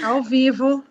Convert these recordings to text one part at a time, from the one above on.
Ao vivo.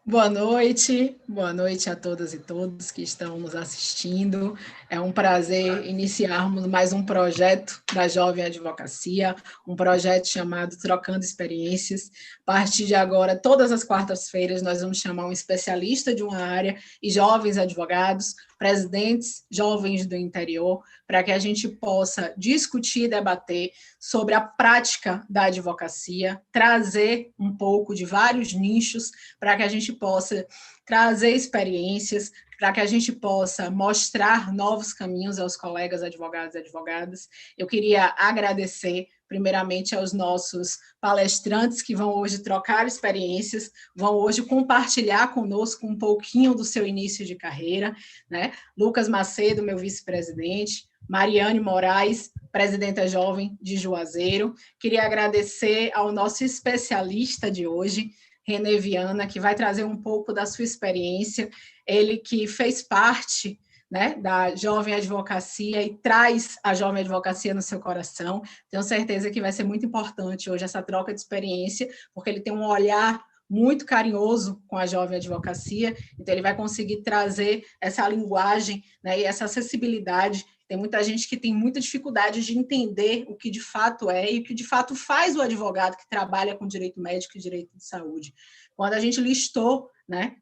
Boa noite a todas e todos que estão nos assistindo. É um prazer iniciarmos mais um projeto da Jovem Advocacia, um projeto chamado Trocando Experiências. A partir de agora, todas as quartas-feiras, nós vamos chamar um especialista de uma área e jovens advogados, presidentes jovens do interior, para que a gente possa discutir e debater sobre a prática da advocacia, trazer um pouco de vários nichos para que a gente possa trazer experiências, para que a gente possa mostrar novos caminhos aos colegas advogados e advogadas. Eu queria agradecer, primeiramente, aos nossos palestrantes que vão hoje trocar experiências, vão hoje compartilhar conosco um pouquinho do seu início de carreira, né? Lucas Macedo, meu vice-presidente, Mariane Moraes, presidenta jovem de Juazeiro. Queria agradecer ao nosso especialista de hoje, René Viana, que vai trazer um pouco da sua experiência, ele que fez parte, né, da Jovem Advocacia e traz a Jovem Advocacia no seu coração. Tenho certeza que vai ser muito importante hoje essa troca de experiência, porque ele tem um olhar muito carinhoso com a Jovem Advocacia, então ele vai conseguir trazer essa linguagem, né, e essa acessibilidade. Tem muita gente que tem muita dificuldade de entender o que de fato é e o que de fato faz o advogado que trabalha com direito médico e direito de saúde. Quando a gente listou, né,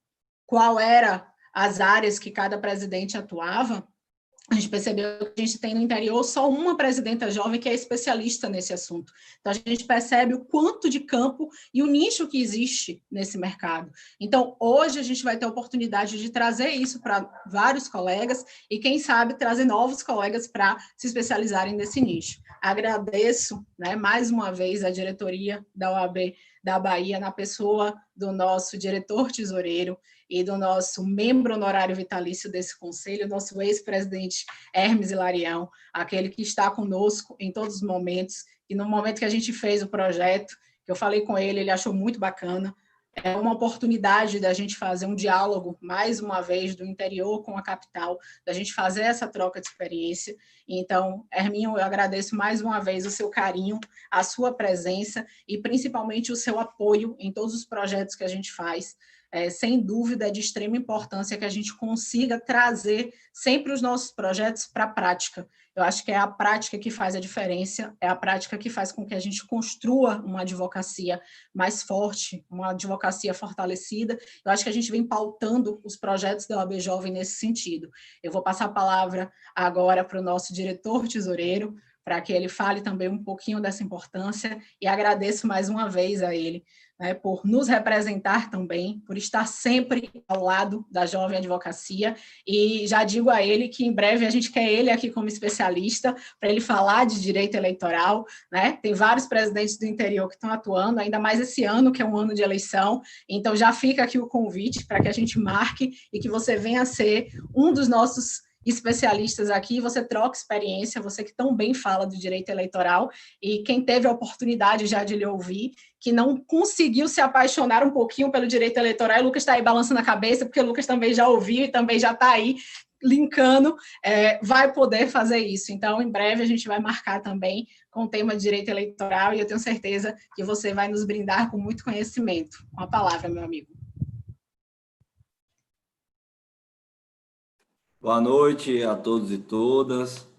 qual era as áreas que cada presidente atuava, a gente percebeu que a gente tem no interior só uma presidenta jovem que é especialista nesse assunto. Então, a gente percebe o quanto de campo e o nicho que existe nesse mercado. Então, hoje a gente vai ter a oportunidade de trazer isso para vários colegas e, quem sabe, trazer novos colegas para se especializarem nesse nicho. Agradeço, né, mais uma vez a diretoria da OAB da Bahia, na pessoa do nosso diretor tesoureiro e do nosso membro honorário vitalício desse conselho, nosso ex-presidente Hermes Hilarião, aquele que está conosco em todos os momentos, e no momento que a gente fez o projeto, que eu falei com ele, ele achou muito bacana. É uma oportunidade da gente fazer um diálogo, mais uma vez, do interior com a capital, da gente fazer essa troca de experiência. Então, Herminho, eu agradeço mais uma vez o seu carinho, a sua presença e, principalmente, o seu apoio em todos os projetos que a gente faz. Sem dúvida, é de extrema importância que a gente consiga trazer sempre os nossos projetos para a prática. Eu acho que é a prática que faz a diferença, é a prática que faz com que a gente construa uma advocacia mais forte, uma advocacia fortalecida. Eu acho que a gente vem pautando os projetos da OAB Jovem nesse sentido. Eu vou passar a palavra agora para o nosso diretor tesoureiro, para que ele fale também um pouquinho dessa importância, e agradeço mais uma vez a ele, né, por nos representar também, por estar sempre ao lado da Jovem Advocacia, e já digo a ele que em breve a gente quer ele aqui como especialista, para ele falar de direito eleitoral, né? Tem vários presidentes do interior que estão atuando, ainda mais esse ano, que é um ano de eleição, então já fica aqui o convite para que a gente marque e que você venha a ser um dos nossos especialistas aqui, você troca experiência, você que tão bem fala do direito eleitoral, e quem teve a oportunidade já de lhe ouvir, que não conseguiu se apaixonar um pouquinho pelo direito eleitoral, e o Lucas está aí balançando a cabeça, porque o Lucas também já ouviu e também já está aí linkando, vai poder fazer isso. Então, em breve, a gente vai marcar também com o tema de direito eleitoral, e eu tenho certeza que você vai nos brindar com muito conhecimento. Com a palavra, meu amigo. Boa noite a todos e todas.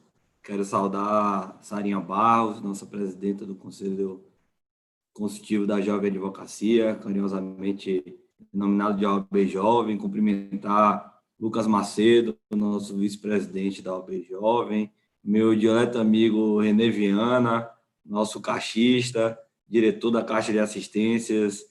Quero saudar Sarinha Barros, nossa presidenta do Conselho Consultivo da Jovem Advocacia, carinhosamente denominado de OAB Jovem, cumprimentar Lucas Macedo, nosso vice-presidente da OAB Jovem, meu dileto amigo René Viana, nosso caixista, diretor da Caixa de Assistências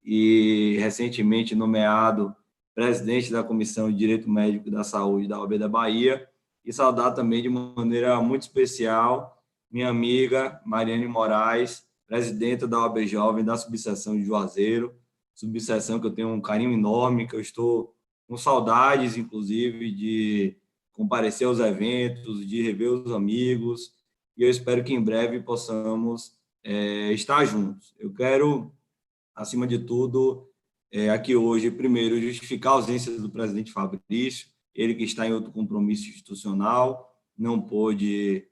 e recentemente nomeado presidente da Comissão de Direito Médico da Saúde da OAB da Bahia, e saudar também de maneira muito especial minha amiga Mariane Moraes, presidenta da OAB Jovem da subseção de Juazeiro, subseção que eu tenho um carinho enorme, que eu estou com saudades, inclusive, de comparecer aos eventos, de rever os amigos, e eu espero que em breve possamos estar juntos. Eu quero, acima de tudo, aqui hoje, primeiro, justificar a ausência do presidente Fabrício, ele que está em outro compromisso institucional, não pôde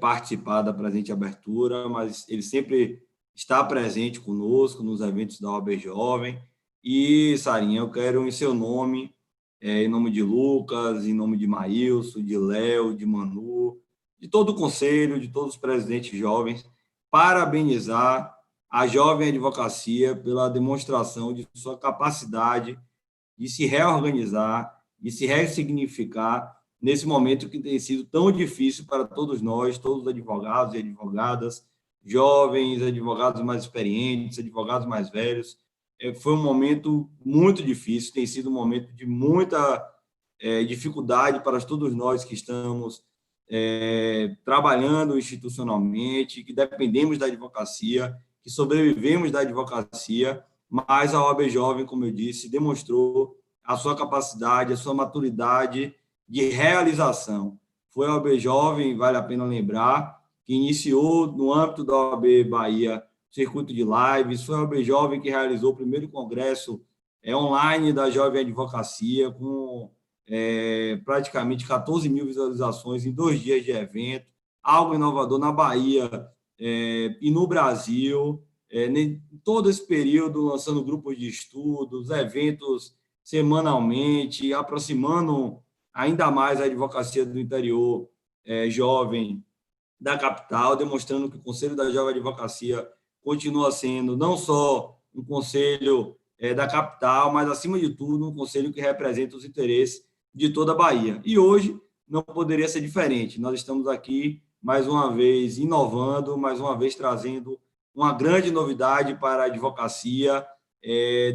participar da presente abertura, mas ele sempre estar presente conosco nos eventos da OAB Jovem. E, Sarinha, eu quero, em seu nome, em nome de Lucas, em nome de Maílson, de Léo, de Manu, de todo o conselho, de todos os presidentes jovens, parabenizar a Jovem Advocacia pela demonstração de sua capacidade de se reorganizar, de se ressignificar nesse momento que tem sido tão difícil para todos nós, todos os advogados e advogadas, jovens, advogados mais experientes, advogados mais velhos. Foi um momento muito difícil, tem sido um momento de muita dificuldade para todos nós que estamos trabalhando institucionalmente, que dependemos da advocacia, que sobrevivemos da advocacia, mas a OAB Jovem, como eu disse, demonstrou a sua capacidade, a sua maturidade de realização. Foi a OAB Jovem, vale a pena lembrar, que iniciou no âmbito da OAB Bahia o circuito de lives, foi a OAB Jovem que realizou o primeiro congresso online da Jovem Advocacia, com praticamente 14 mil visualizações em 2 dias de evento, algo inovador na Bahia e no Brasil, todo esse período lançando grupos de estudos, eventos semanalmente, aproximando ainda mais a advocacia do interior jovem da capital, demonstrando que o Conselho da Jovem Advocacia continua sendo não só um conselho da capital, mas, acima de tudo, um conselho que representa os interesses de toda a Bahia. E hoje não poderia ser diferente. Nós estamos aqui, mais uma vez, inovando, mais uma vez trazendo uma grande novidade para a advocacia,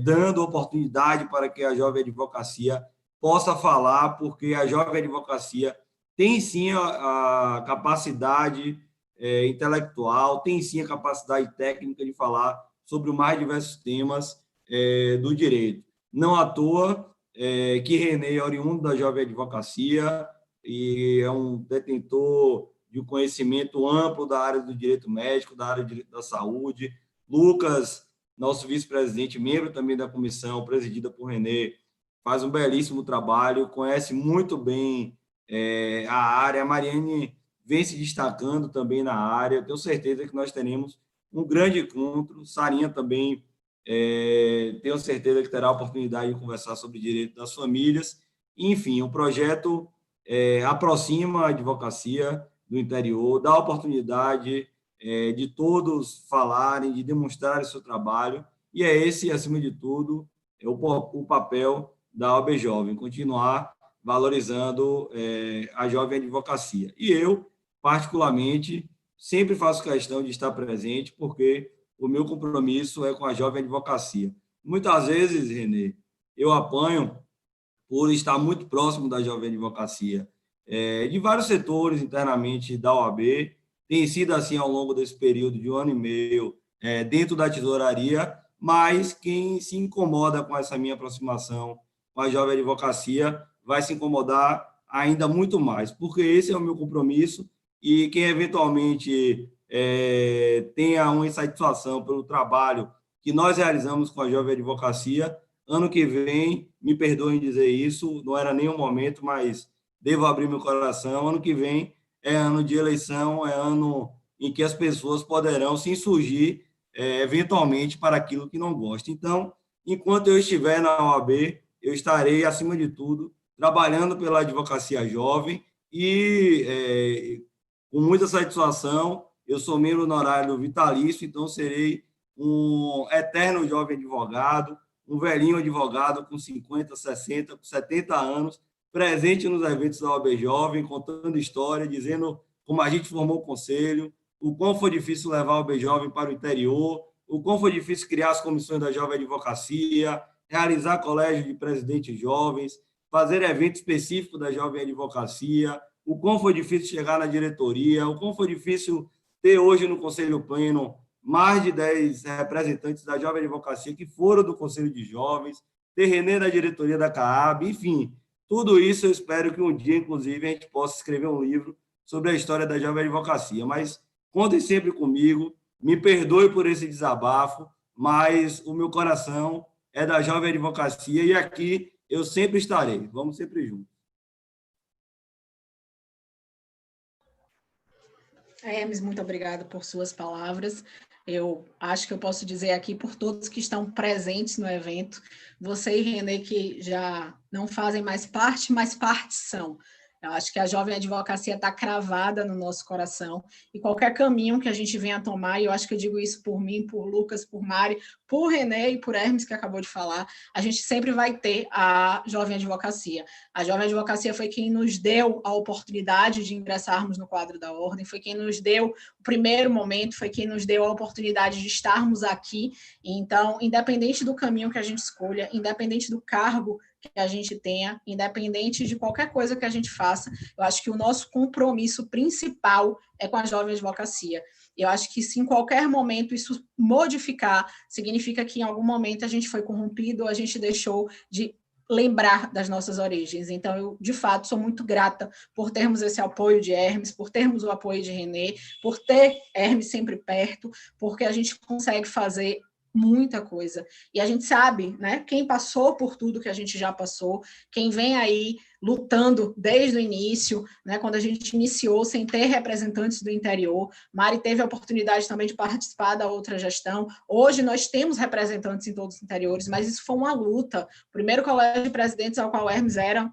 dando oportunidade para que a Jovem Advocacia possa falar, porque a Jovem Advocacia tem sim a capacidade intelectual, tem sim a capacidade técnica de falar sobre os mais diversos temas do direito. Não à toa que René é oriundo da Jovem Advocacia e é um detentor de um conhecimento amplo da área do direito médico, da área do direito da saúde. Lucas, nosso vice-presidente, membro também da comissão, presidida por René, faz um belíssimo trabalho, conhece muito bem a área. A Mariane vem se destacando também na área. Eu tenho certeza que nós teremos um grande encontro. Sarinha também, tenho certeza que terá a oportunidade de conversar sobre direito das famílias. Enfim, o projeto aproxima a advocacia do interior, dá a oportunidade de todos falarem, de demonstrarem seu trabalho, e é esse, acima de tudo, o papel da OAB Jovem, continuar valorizando a jovem advocacia. E eu, particularmente, sempre faço questão de estar presente, porque o meu compromisso é com a jovem advocacia. Muitas vezes, Renê, eu apanho por estar muito próximo da jovem advocacia, de vários setores internamente da OAB. Tem sido assim ao longo desse período de 1 ano e meio, dentro da tesouraria, mas quem se incomoda com essa minha aproximação com a jovem advocacia vai se incomodar ainda muito mais, porque esse é o meu compromisso, e quem eventualmente tenha uma insatisfação pelo trabalho que nós realizamos com a jovem advocacia, ano que vem, me perdoem dizer isso, não era nem um momento, mas devo abrir meu coração, ano que vem é ano de eleição, é ano em que as pessoas poderão se insurgir eventualmente para aquilo que não gostam. Então, enquanto eu estiver na OAB, eu estarei, acima de tudo, trabalhando pela advocacia jovem e, com muita satisfação, eu sou membro honorário vitalício, então serei um eterno jovem advogado, um velhinho advogado com 50, 60, 70 anos, presente nos eventos da OAB Jovem, contando história, dizendo como a gente formou o conselho, o quão foi difícil levar a OAB Jovem para o interior, o quão foi difícil criar as comissões da Jovem Advocacia, realizar colégio de presidentes jovens, fazer evento específico da Jovem Advocacia, o quão foi difícil chegar na diretoria, o quão foi difícil ter hoje no Conselho Pleno mais de 10 representantes da Jovem Advocacia que foram do Conselho de Jovens, ter René da diretoria da CAAB, enfim, tudo isso eu espero que um dia, inclusive, a gente possa escrever um livro sobre a história da Jovem Advocacia. Mas contem sempre comigo, me perdoe por esse desabafo, mas o meu coração é da Jovem Advocacia e aqui eu sempre estarei. Vamos sempre juntos. Hermes, muito obrigada por suas palavras. Eu acho que eu posso dizer aqui por todos que estão presentes no evento, você e Renê, que já não fazem mais parte, mas parte são. Eu acho que a Jovem Advocacia está cravada no nosso coração, e qualquer caminho que a gente venha tomar, e eu acho que eu digo isso por mim, por Lucas, por Mari, por Renê e por Hermes, que acabou de falar, a gente sempre vai ter a Jovem Advocacia. A Jovem Advocacia foi quem nos deu a oportunidade de ingressarmos no quadro da Ordem, foi quem nos deu o primeiro momento, foi quem nos deu a oportunidade de estarmos aqui. Então, independente do caminho que a gente escolha, independente do cargo que a gente tenha, independente de qualquer coisa que a gente faça, eu acho que o nosso compromisso principal é com a Jovem Advocacia. Eu acho que se em qualquer momento isso modificar, significa que em algum momento a gente foi corrompido, a gente deixou de lembrar das nossas origens. Então, eu, de fato, sou muito grata por termos esse apoio de Hermes, por termos o apoio de Renê, por ter Hermes sempre perto, porque a gente consegue fazer muita coisa. E a gente sabe, né, quem passou por tudo que a gente já passou, quem vem aí lutando desde o início, né, quando a gente iniciou sem ter representantes do interior. Mari teve a oportunidade também de participar da outra gestão. Hoje nós temos representantes em todos os interiores, mas isso foi uma luta. O primeiro colégio de presidentes ao qual Hermes era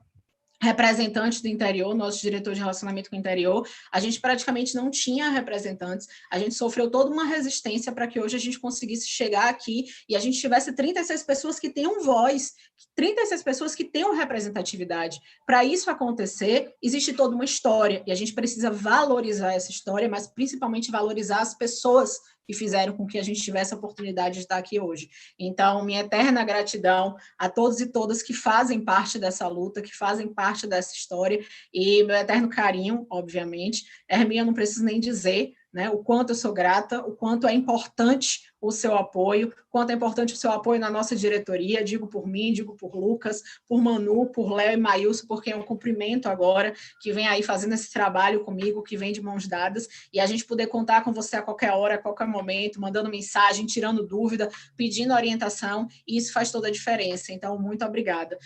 representantes do interior, nosso diretor de relacionamento com o interior, a gente praticamente não tinha representantes, a gente sofreu toda uma resistência para que hoje a gente conseguisse chegar aqui e a gente tivesse 36 pessoas que tenham voz, 36 pessoas que tenham representatividade. Para isso acontecer, existe toda uma história, e a gente precisa valorizar essa história, mas principalmente valorizar as pessoas que fizeram com que a gente tivesse a oportunidade de estar aqui hoje. Então, minha eterna gratidão a todos e todas que fazem parte dessa luta, que fazem parte dessa história, e meu eterno carinho, obviamente. Herminha, não preciso nem dizer, né, o quanto eu sou grata, o quanto é importante o seu apoio, o quanto é importante o seu apoio na nossa diretoria, digo por mim, digo por Lucas, por Manu, por Léo e Maílson, porque é um cumprimento agora, que vem aí fazendo esse trabalho comigo, que vem de mãos dadas, e a gente poder contar com você a qualquer hora, a qualquer momento, mandando mensagem, tirando dúvida, pedindo orientação, e isso faz toda a diferença. Então, muito obrigada.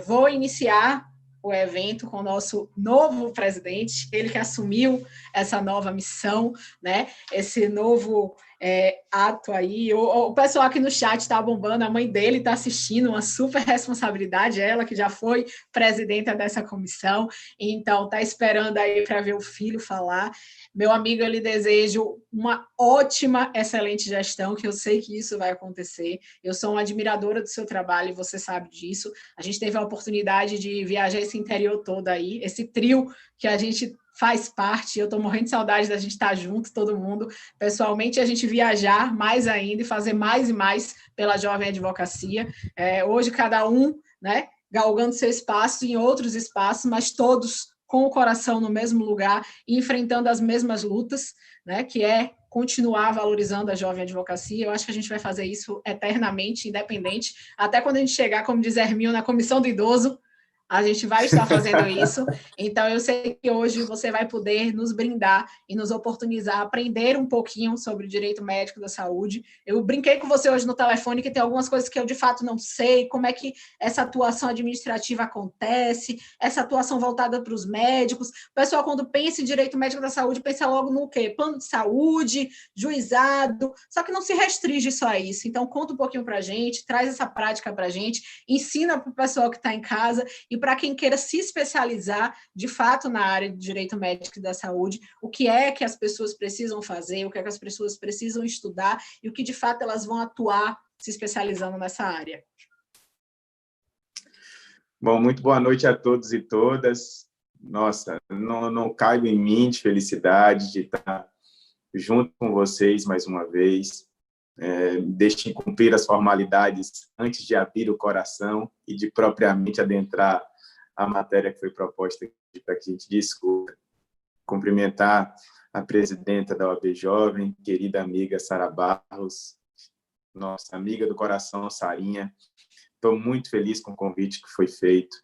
Vou iniciar o evento com o nosso novo presidente, ele que assumiu essa nova missão, né? Esse novo ato aí. O pessoal aqui no chat está bombando, a mãe dele está assistindo, uma super responsabilidade, ela que já foi presidenta dessa comissão, então está esperando aí para ver o filho falar. Meu amigo, eu lhe desejo uma ótima, excelente gestão, que eu sei que isso vai acontecer. Eu sou uma admiradora do seu trabalho e você sabe disso. A gente teve a oportunidade de viajar esse interior todo aí, esse trio que a gente faz parte. Eu estou morrendo de saudade da gente estar junto, todo mundo. Pessoalmente, a gente viajar mais ainda e fazer mais e mais pela Jovem Advocacia. Hoje, cada um, né, galgando seu espaço em outros espaços, mas todos com o coração no mesmo lugar e enfrentando as mesmas lutas, né, que é continuar valorizando a Jovem Advocacia. Eu acho que a gente vai fazer isso eternamente, independente, até quando a gente chegar, como diz Hermínio, na Comissão do Idoso, a gente vai estar fazendo isso. Então, eu sei que hoje você vai poder nos brindar e nos oportunizar a aprender um pouquinho sobre o direito médico da saúde. Eu brinquei com você hoje no telefone que tem algumas coisas que eu, de fato, não sei, como é que essa atuação administrativa acontece, essa atuação voltada para os médicos. O pessoal, quando pensa em direito médico da saúde, pensa logo no quê? Plano de saúde, juizado, só que não se restringe só a isso. Então, conta um pouquinho para a gente, traz essa prática para a gente, ensina para o pessoal que está em casa e para quem queira se especializar, de fato, na área de direito médico e da saúde, o que é que as pessoas precisam fazer, o que é que as pessoas precisam estudar e o que, de fato, elas vão atuar se especializando nessa área. Bom, muito boa noite a todos e todas. Nossa, não caibo em mim de felicidade de estar junto com vocês mais uma vez. Deixem cumprir as formalidades antes de abrir o coração e de propriamente adentrar a matéria que foi proposta aqui para que a gente discuta. Cumprimentar a presidenta da OAB Jovem, querida amiga Sara Barros, nossa amiga do coração, Sarinha. Estou muito feliz com o convite que foi feito,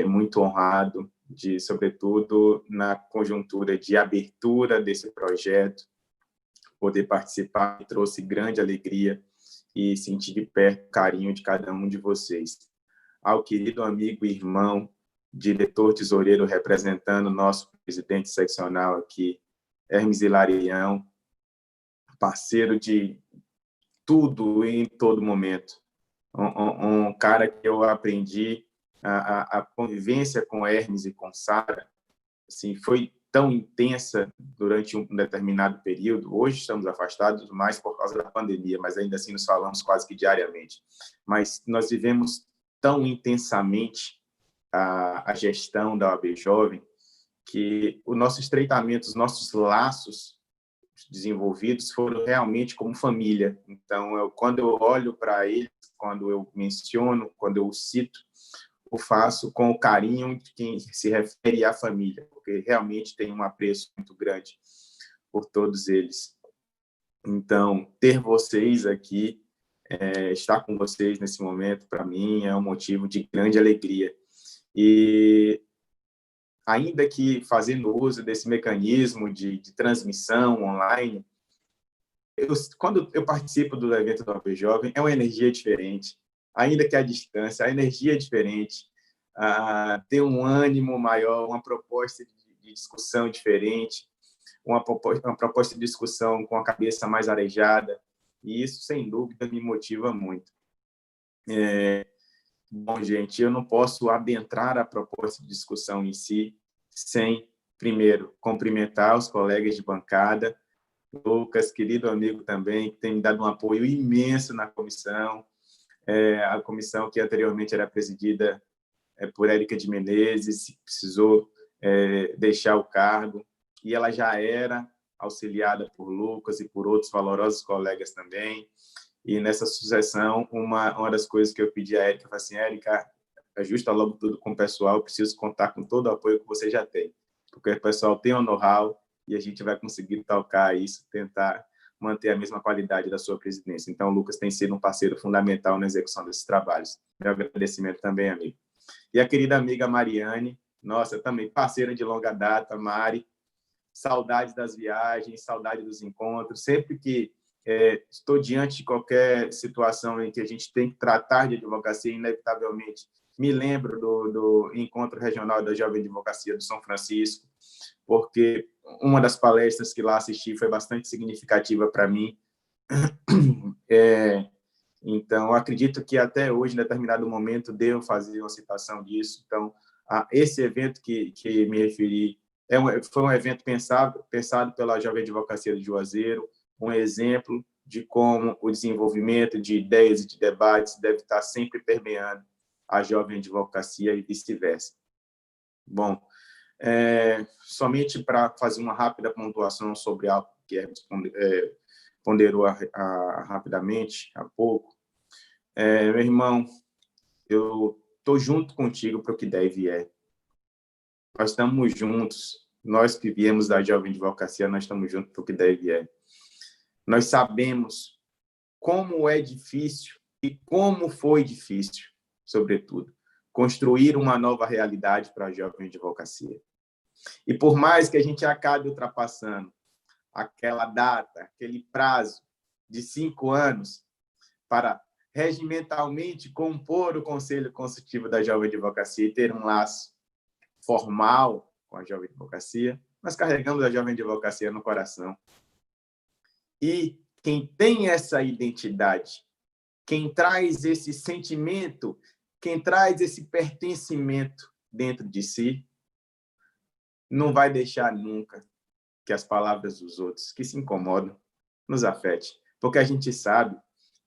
muito honrado, sobretudo na conjuntura de abertura desse projeto, poder participar me trouxe grande alegria e sentir de perto o carinho de cada um de vocês. Ao querido amigo e irmão, diretor tesoureiro representando o nosso presidente seccional aqui, Hermes Hilarião, parceiro de tudo em todo momento. Um cara que eu aprendi a convivência com Hermes e com Sara, assim, foi tão intensa durante um determinado período. Hoje estamos afastados mais por causa da pandemia, mas ainda assim nos falamos quase que diariamente. Mas nós vivemos tão intensamente a gestão da OAB Jovem que o nosso estreitamento, os nossos laços desenvolvidos foram realmente como família. Então, quando eu olho para eles, quando eu menciono, quando eu cito, eu faço com o carinho de quem se refere à família, porque realmente tem um apreço muito grande por todos eles. Então, ter vocês aqui, estar com vocês nesse momento, para mim, é um motivo de grande alegria. E ainda que fazendo uso desse mecanismo de transmissão online, quando eu participo do evento do OAB Jovem, é uma energia diferente. Ainda que à distância, a energia é diferente. Tem um ânimo maior, uma proposta de discussão diferente, uma proposta de discussão com a cabeça mais arejada, e isso, sem dúvida, me motiva muito. Bom, gente, eu não posso adentrar a proposta de discussão em si sem, primeiro, cumprimentar os colegas de bancada, Lucas, querido amigo também, que tem me dado um apoio imenso na comissão, a comissão que anteriormente era presidida por Érica de Menezes, precisou deixar o cargo, e ela já era auxiliada por Lucas e por outros valorosos colegas também. E nessa sucessão, uma das coisas que eu pedi a Érica, eu falei assim, Érica, ajusta logo tudo com o pessoal, eu preciso contar com todo o apoio que você já tem, porque o pessoal tem o know-how e a gente vai conseguir tocar isso, tentar manter a mesma qualidade da sua presidência. Então, o Lucas tem sido um parceiro fundamental na execução desses trabalhos. Meu agradecimento também, amigo. E a querida amiga Mariane, nossa, também parceira de longa data, Mari, saudades das viagens, saudade dos encontros, sempre que estou diante de qualquer situação em que a gente tem que tratar de advocacia, inevitavelmente me lembro do Encontro Regional da Jovem Advocacia do São Francisco, porque uma das palestras que lá assisti foi bastante significativa para mim. Então, acredito que até hoje, em determinado momento, devo fazer uma citação disso. Então, esse evento que me referi foi um evento pensado pela Jovem Advocacia de Juazeiro, um exemplo de como o desenvolvimento de ideias e de debates deve estar sempre permeando a Jovem Advocacia e vice-versa. Bom, somente para fazer uma rápida pontuação sobre algo que ponderou rapidamente há pouco, meu irmão, eu estou junto contigo para o que deve Nós estamos juntos, nós que viemos da Jovem Advocacia, nós estamos juntos para o que deve Nós sabemos como é difícil e como foi difícil, sobretudo, construir uma nova realidade para a Jovem Advocacia. E por mais que a gente acabe ultrapassando aquela data, aquele prazo de 5 anos para regimentalmente compor o Conselho Consultivo da Jovem Advocacia e ter um laço formal com a Jovem Advocacia, nós carregamos a Jovem Advocacia no coração. E quem tem essa identidade, quem traz esse sentimento, quem traz esse pertencimento dentro de si, não vai deixar nunca que as palavras dos outros, que se incomodam, nos afete. Porque a gente sabe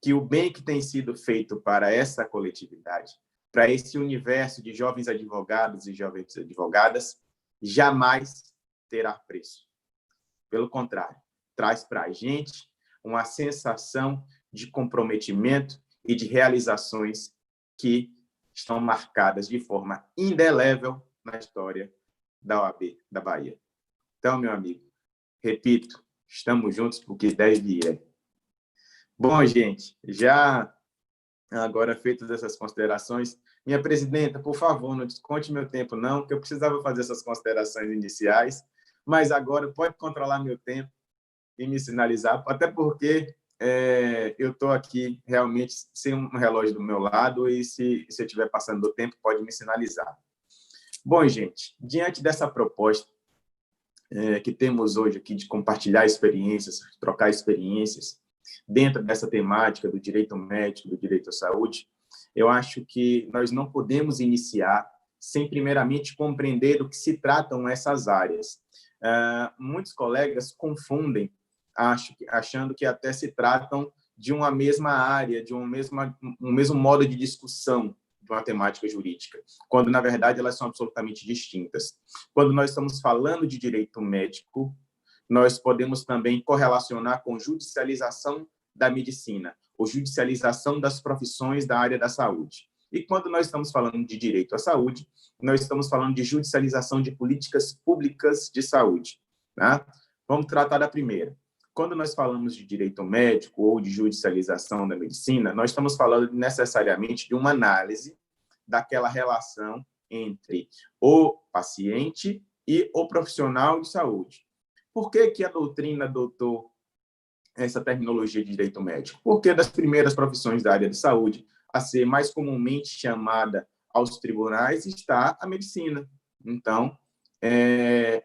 que o bem que tem sido feito para essa coletividade, para esse universo de jovens advogados e jovens advogadas, jamais terá preço. Pelo contrário, traz para a gente uma sensação de comprometimento e de realizações que estão marcadas de forma indelével na história da OAB da Bahia. Então, meu amigo, repito, estamos juntos porque deve ir. Bom, gente, já agora feitas essas considerações, minha presidenta, por favor, não desconte meu tempo, não, que eu precisava fazer essas considerações iniciais, mas agora pode controlar meu tempo e me sinalizar, até porque eu estou aqui realmente sem um relógio do meu lado e se eu estiver passando do tempo, pode me sinalizar. Bom, gente, diante dessa proposta, que temos hoje aqui de compartilhar experiências, trocar experiências dentro dessa temática do direito médico, do direito à saúde, eu acho que nós não podemos iniciar sem primeiramente compreender do que se tratam essas áreas. Muitos colegas confundem, achando que até se tratam de uma mesma área, de um mesmo modo de discussão de uma temática jurídica, quando, na verdade, elas são absolutamente distintas. Quando nós estamos falando de direito médico, nós podemos também correlacionar com judicialização da medicina, ou judicialização das profissões da área da saúde. E quando nós estamos falando de direito à saúde, nós estamos falando de judicialização de políticas públicas de saúde. Tá? Vamos tratar da primeira. Quando nós falamos de direito médico ou de judicialização da medicina, nós estamos falando necessariamente de uma análise daquela relação entre o paciente e o profissional de saúde. Por que a doutrina adotou essa terminologia de direito médico? Porque das primeiras profissões da área de saúde a ser mais comumente chamada aos tribunais está a medicina. Então,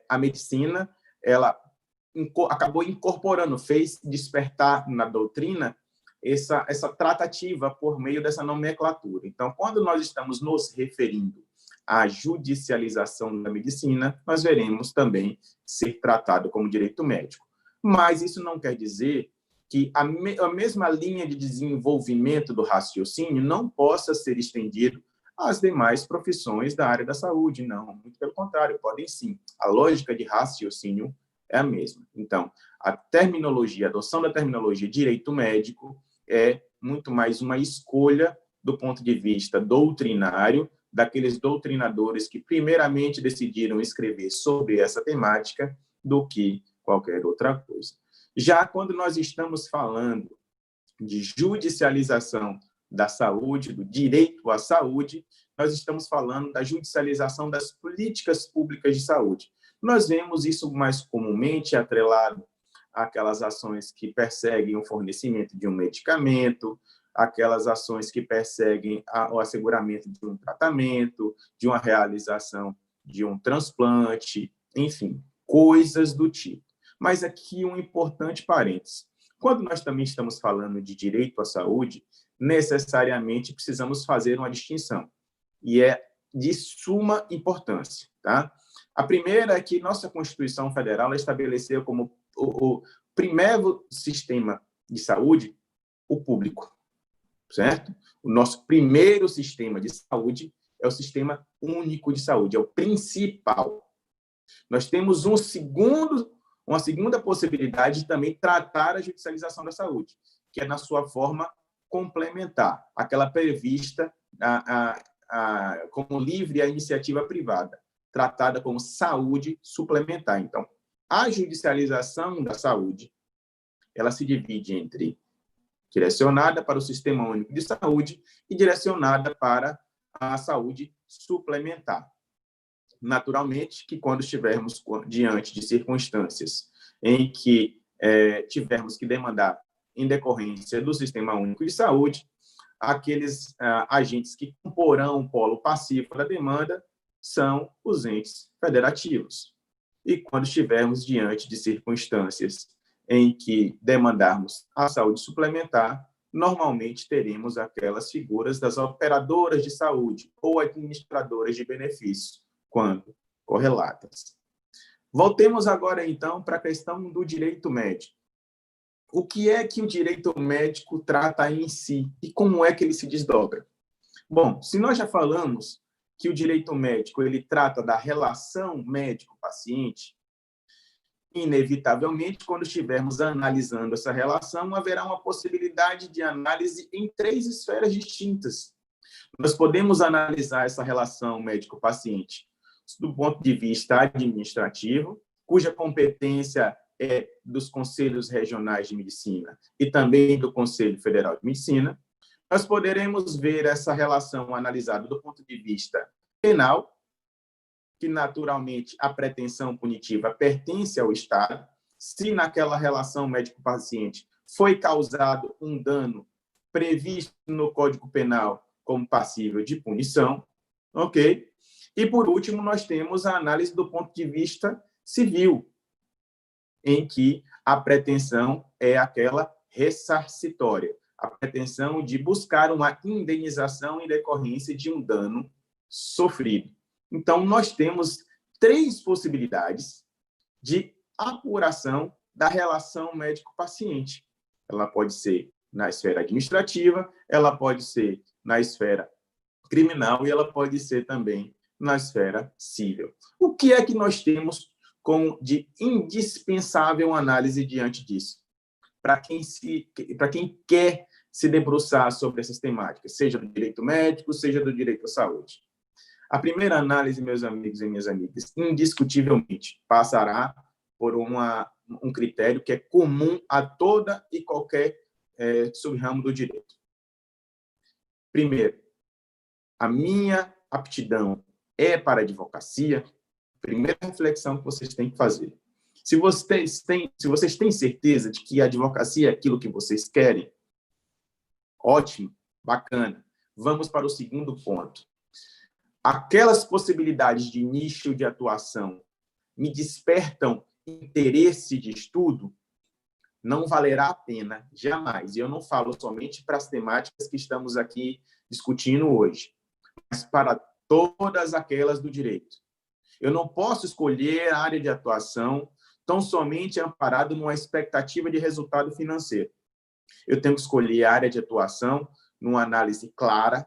a medicina, ela acabou incorporando, fez despertar na doutrina essa tratativa por meio dessa nomenclatura. Então, quando nós estamos nos referindo à judicialização da medicina, nós veremos também ser tratado como direito médico. Mas isso não quer dizer que a mesma linha de desenvolvimento do raciocínio não possa ser estendido às demais profissões da área da saúde. Não, muito pelo contrário, podem sim. A lógica de raciocínio é a mesma. Então, a adoção da terminologia direito médico é muito mais uma escolha do ponto de vista doutrinário, daqueles doutrinadores que primeiramente decidiram escrever sobre essa temática do que qualquer outra coisa. Já quando nós estamos falando de judicialização da saúde, do direito à saúde, nós estamos falando da judicialização das políticas públicas de saúde. Nós vemos isso mais comumente atrelado àquelas ações que perseguem o fornecimento de um medicamento, aquelas ações que perseguem o asseguramento de um tratamento, de uma realização de um transplante, enfim, coisas do tipo. Mas aqui um importante parênteses. Quando nós também estamos falando de direito à saúde, necessariamente precisamos fazer uma distinção, e é de suma importância. Tá? A primeira é que nossa Constituição Federal estabeleceu como o primeiro sistema de saúde o público, certo? O nosso primeiro sistema de saúde é o Sistema Único de Saúde, é o principal. Nós temos uma segunda possibilidade de também tratar a judicialização da saúde, que é na sua forma complementar, aquela prevista como livre a iniciativa privada, tratada como saúde suplementar. Então, a judicialização da saúde, ela se divide entre direcionada para o Sistema Único de Saúde e direcionada para a saúde suplementar. Naturalmente, que quando estivermos diante de circunstâncias em que tivermos que demandar em decorrência do Sistema Único de Saúde, aqueles agentes que comporão o polo passivo da demanda são os entes federativos. E quando estivermos diante de circunstâncias em que demandarmos a saúde suplementar, normalmente teremos aquelas figuras das operadoras de saúde ou administradoras de benefícios, quando correlatas. Voltemos agora, então, para a questão do direito médico. O que é que o direito médico trata em si e como é que ele se desdobra? Bom, se nós já falamos que o direito médico ele trata da relação médico-paciente, inevitavelmente, quando estivermos analisando essa relação, haverá uma possibilidade de análise em 3 esferas distintas. Nós podemos analisar essa relação médico-paciente do ponto de vista administrativo, cuja competência é dos Conselhos Regionais de Medicina e também do Conselho Federal de Medicina. Nós poderemos ver essa relação analisada do ponto de vista penal, que naturalmente a pretensão punitiva pertence ao Estado. Se naquela relação médico-paciente foi causado um dano previsto no Código Penal como passível de punição, ok? E, por último, nós temos a análise do ponto de vista civil, em que a pretensão é aquela ressarcitória, a pretensão de buscar uma indenização em decorrência de um dano sofrido. Então, nós temos 3 possibilidades de apuração da relação médico-paciente. Ela pode ser na esfera administrativa, ela pode ser na esfera criminal e ela pode ser também na esfera civil. O que é que nós temos de indispensável análise diante disso? Para quem quer se debruçar sobre essas temáticas, seja do direito médico, seja do direito à saúde. A primeira análise, meus amigos e minhas amigas, indiscutivelmente passará por um critério que é comum a toda e qualquer sub-ramo do direito. Primeiro, a minha aptidão é para a advocacia? Primeira reflexão que vocês têm que fazer. Se vocês têm certeza de que a advocacia é aquilo que vocês querem, ótimo, bacana. Vamos para o segundo ponto. Aquelas possibilidades de nicho de atuação me despertam interesse de estudo? Não valerá a pena, jamais. E eu não falo somente para as temáticas que estamos aqui discutindo hoje, mas para todas aquelas do direito. Eu não posso escolher a área de atuação tão somente amparado numa expectativa de resultado financeiro. Eu tenho que escolher a área de atuação numa análise clara,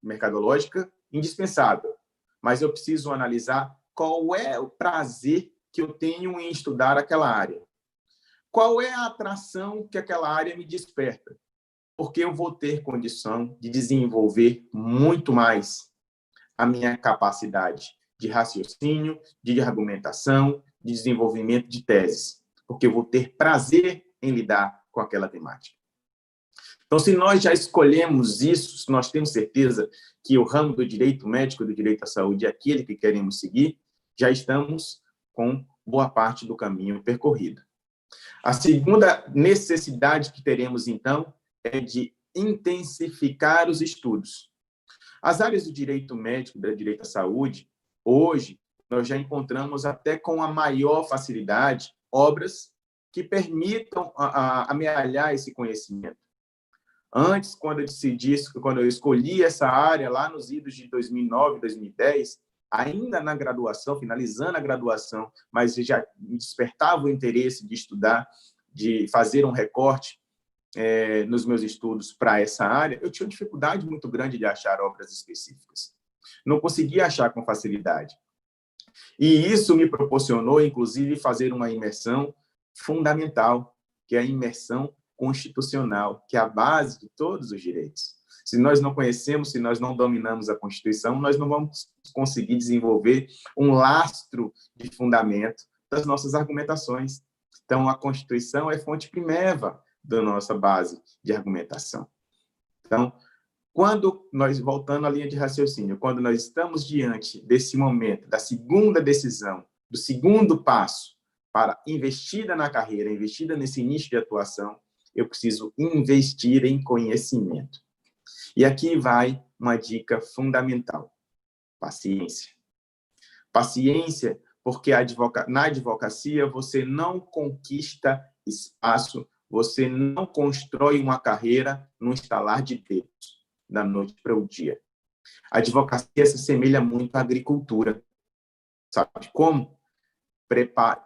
mercadológica, indispensável. Mas eu preciso analisar qual é o prazer que eu tenho em estudar aquela área. Qual é a atração que aquela área me desperta? Porque eu vou ter condição de desenvolver muito mais a minha capacidade de raciocínio, de argumentação, de desenvolvimento de teses. Porque eu vou ter prazer em lidar com aquela temática. Então, se nós já escolhemos isso, se nós temos certeza que o ramo do direito médico, do direito à saúde é aquele que queremos seguir, já estamos com boa parte do caminho percorrido. A segunda necessidade que teremos, então, é de intensificar os estudos. As áreas do direito médico, do direito à saúde, hoje, nós já encontramos até com a maior facilidade obras que permitam amealhar esse conhecimento. Antes, quando eu escolhi essa área, lá nos idos de 2009, 2010, ainda na graduação, finalizando a graduação, mas já me despertava o interesse de estudar, de fazer um recorte nos meus estudos para essa área, eu tinha uma dificuldade muito grande de achar obras específicas. Não conseguia achar com facilidade. E isso me proporcionou, inclusive, fazer uma imersão fundamental, que é a imersão constitucional, que é a base de todos os direitos. Se nós não conhecemos, se nós não dominamos a Constituição, nós não vamos conseguir desenvolver um lastro de fundamento das nossas argumentações. Então, a Constituição é fonte primeva da nossa base de argumentação. Então, quando nós, voltando à linha de raciocínio, quando nós estamos diante desse momento, da segunda decisão, do segundo passo para investida na carreira, investida nesse nicho de atuação, eu preciso investir em conhecimento. E aqui vai uma dica fundamental: paciência. Paciência, porque na advocacia você não conquista espaço, você não constrói uma carreira num estalar de dedos, da noite para o dia. A advocacia se assemelha muito à agricultura. Sabe como?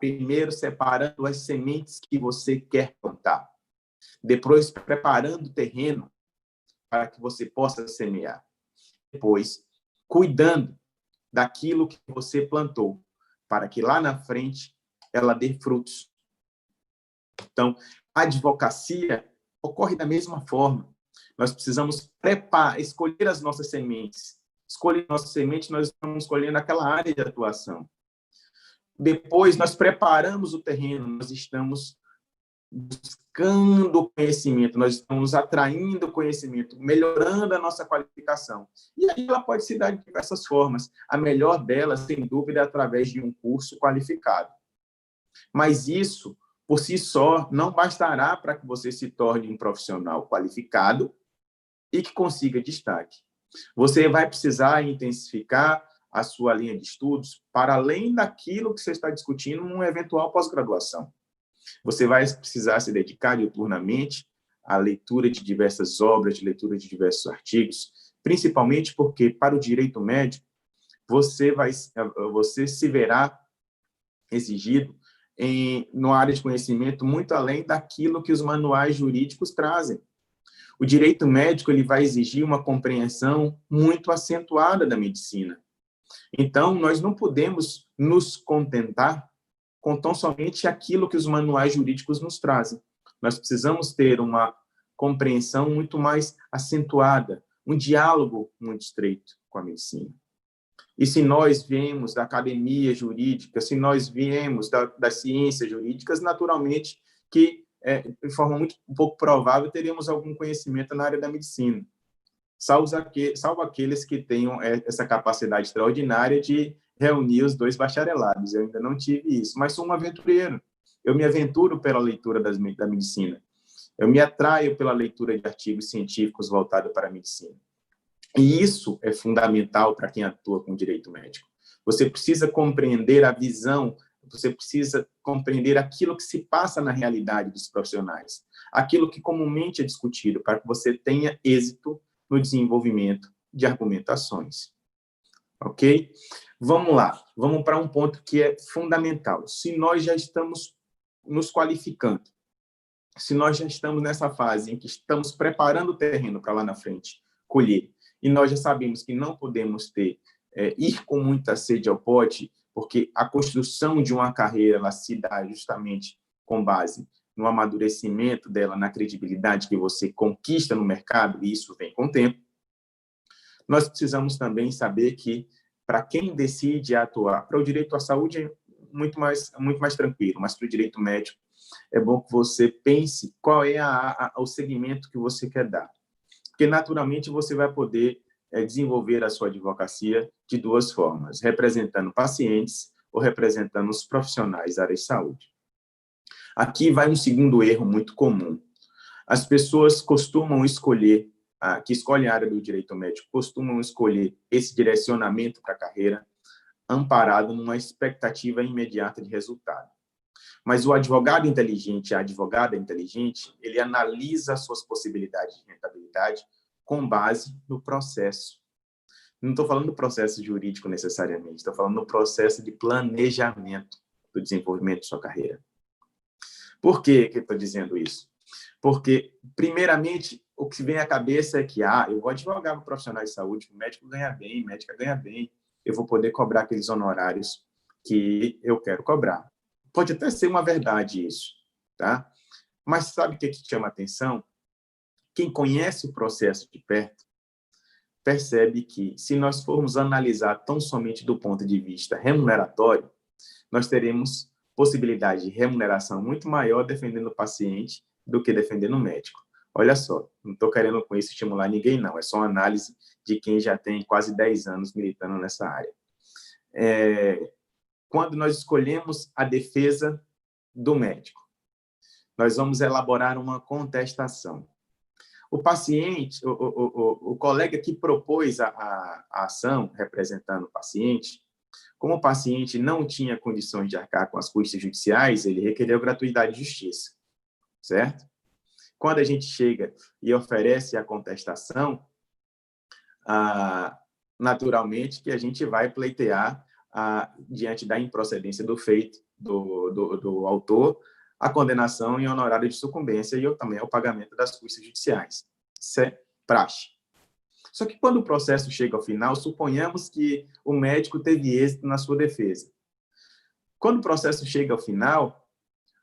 Primeiro separando as sementes que você quer plantar. Depois preparando o terreno para que você possa semear. Depois, cuidando daquilo que você plantou, para que lá na frente ela dê frutos. Então, a advocacia ocorre da mesma forma. Nós precisamos escolher as nossas sementes. Escolher nossas sementes, nós estamos escolhendo aquela área de atuação. Depois, nós preparamos o terreno, nós estamos buscando conhecimento, nós estamos atraindo conhecimento, melhorando a nossa qualificação. E aí ela pode se dar de diversas formas. A melhor delas, sem dúvida, é através de um curso qualificado. Mas isso, por si só, não bastará para que você se torne um profissional qualificado e que consiga destaque. Você vai precisar intensificar a sua linha de estudos para além daquilo que você está discutindo numa eventual pós-graduação. Você vai precisar se dedicar diuturnamente à leitura de diversas obras, de leitura de diversos artigos, principalmente porque, para o direito médico, você se verá exigido numa área de conhecimento muito além daquilo que os manuais jurídicos trazem. O direito médico ele vai exigir uma compreensão muito acentuada da medicina. Então, nós não podemos nos contentar com tão somente aquilo que os manuais jurídicos nos trazem. Nós precisamos ter uma compreensão muito mais acentuada, um diálogo muito estreito com a medicina. E se nós viemos da academia jurídica, se nós viemos das ciências jurídicas, naturalmente que, de forma um pouco provável, teríamos algum conhecimento na área da medicina. Salvo aqueles que tenham essa capacidade extraordinária de reunir os dois bacharelados. Eu ainda não tive isso, mas sou um aventureiro. Eu me aventuro pela leitura da medicina. Eu me atraio pela leitura de artigos científicos voltados para a medicina. E isso é fundamental para quem atua com direito médico. Você precisa compreender a visão, você precisa compreender aquilo que se passa na realidade dos profissionais, aquilo que comumente é discutido, para que você tenha êxito no desenvolvimento de argumentações. Ok? Vamos lá. Vamos para um ponto que é fundamental. Se nós já estamos nos qualificando, se nós já estamos nessa fase em que estamos preparando o terreno para lá na frente colher, e nós já sabemos que não podemos ir com muita sede ao pote, porque a construção de uma carreira ela se dá justamente com base no amadurecimento dela, na credibilidade que você conquista no mercado, e isso vem com o tempo. Nós precisamos também saber que, para quem decide atuar, para o direito à saúde é muito mais tranquilo, mas para o direito médico é bom que você pense qual é o segmento que você quer dar. Porque, naturalmente, você vai poder desenvolver a sua advocacia de duas formas, representando pacientes ou representando os profissionais da área de saúde. Aqui vai um segundo erro muito comum. As pessoas costumam escolher, que escolhem a área do direito médico, costumam escolher esse direcionamento para a carreira amparado numa expectativa imediata de resultado. Mas o advogado inteligente, a advogada inteligente, ele analisa as suas possibilidades de rentabilidade com base no processo. Não estou falando do processo jurídico necessariamente, estou falando do processo de planejamento do desenvolvimento de sua carreira. Por que eu estou dizendo isso? Porque, primeiramente, o que vem à cabeça é que eu vou advogar para profissionais de saúde, o médico ganha bem, a médica ganha bem, eu vou poder cobrar aqueles honorários que eu quero cobrar. Pode até ser uma verdade isso, tá? Mas sabe o que chama a atenção? Quem conhece o processo de perto percebe que, se nós formos analisar tão somente do ponto de vista remuneratório, nós teremos possibilidade de remuneração muito maior defendendo o paciente do que defendendo o médico. Olha só, não estou querendo com isso estimular ninguém, não. É só uma análise de quem já tem quase 10 anos militando nessa área. Quando nós escolhemos a defesa do médico, nós vamos elaborar uma contestação. O paciente, o colega que propôs a ação representando o paciente, como o paciente não tinha condições de arcar com as custas judiciais, ele requereu gratuidade de justiça, certo? Quando a gente chega e oferece a contestação, naturalmente que a gente vai pleitear, diante da improcedência do feito do autor, a condenação em honorário de sucumbência e também o pagamento das custas judiciais. Isso é praxe. Só que quando o processo chega ao final, suponhamos que o médico teve êxito na sua defesa. Quando o processo chega ao final,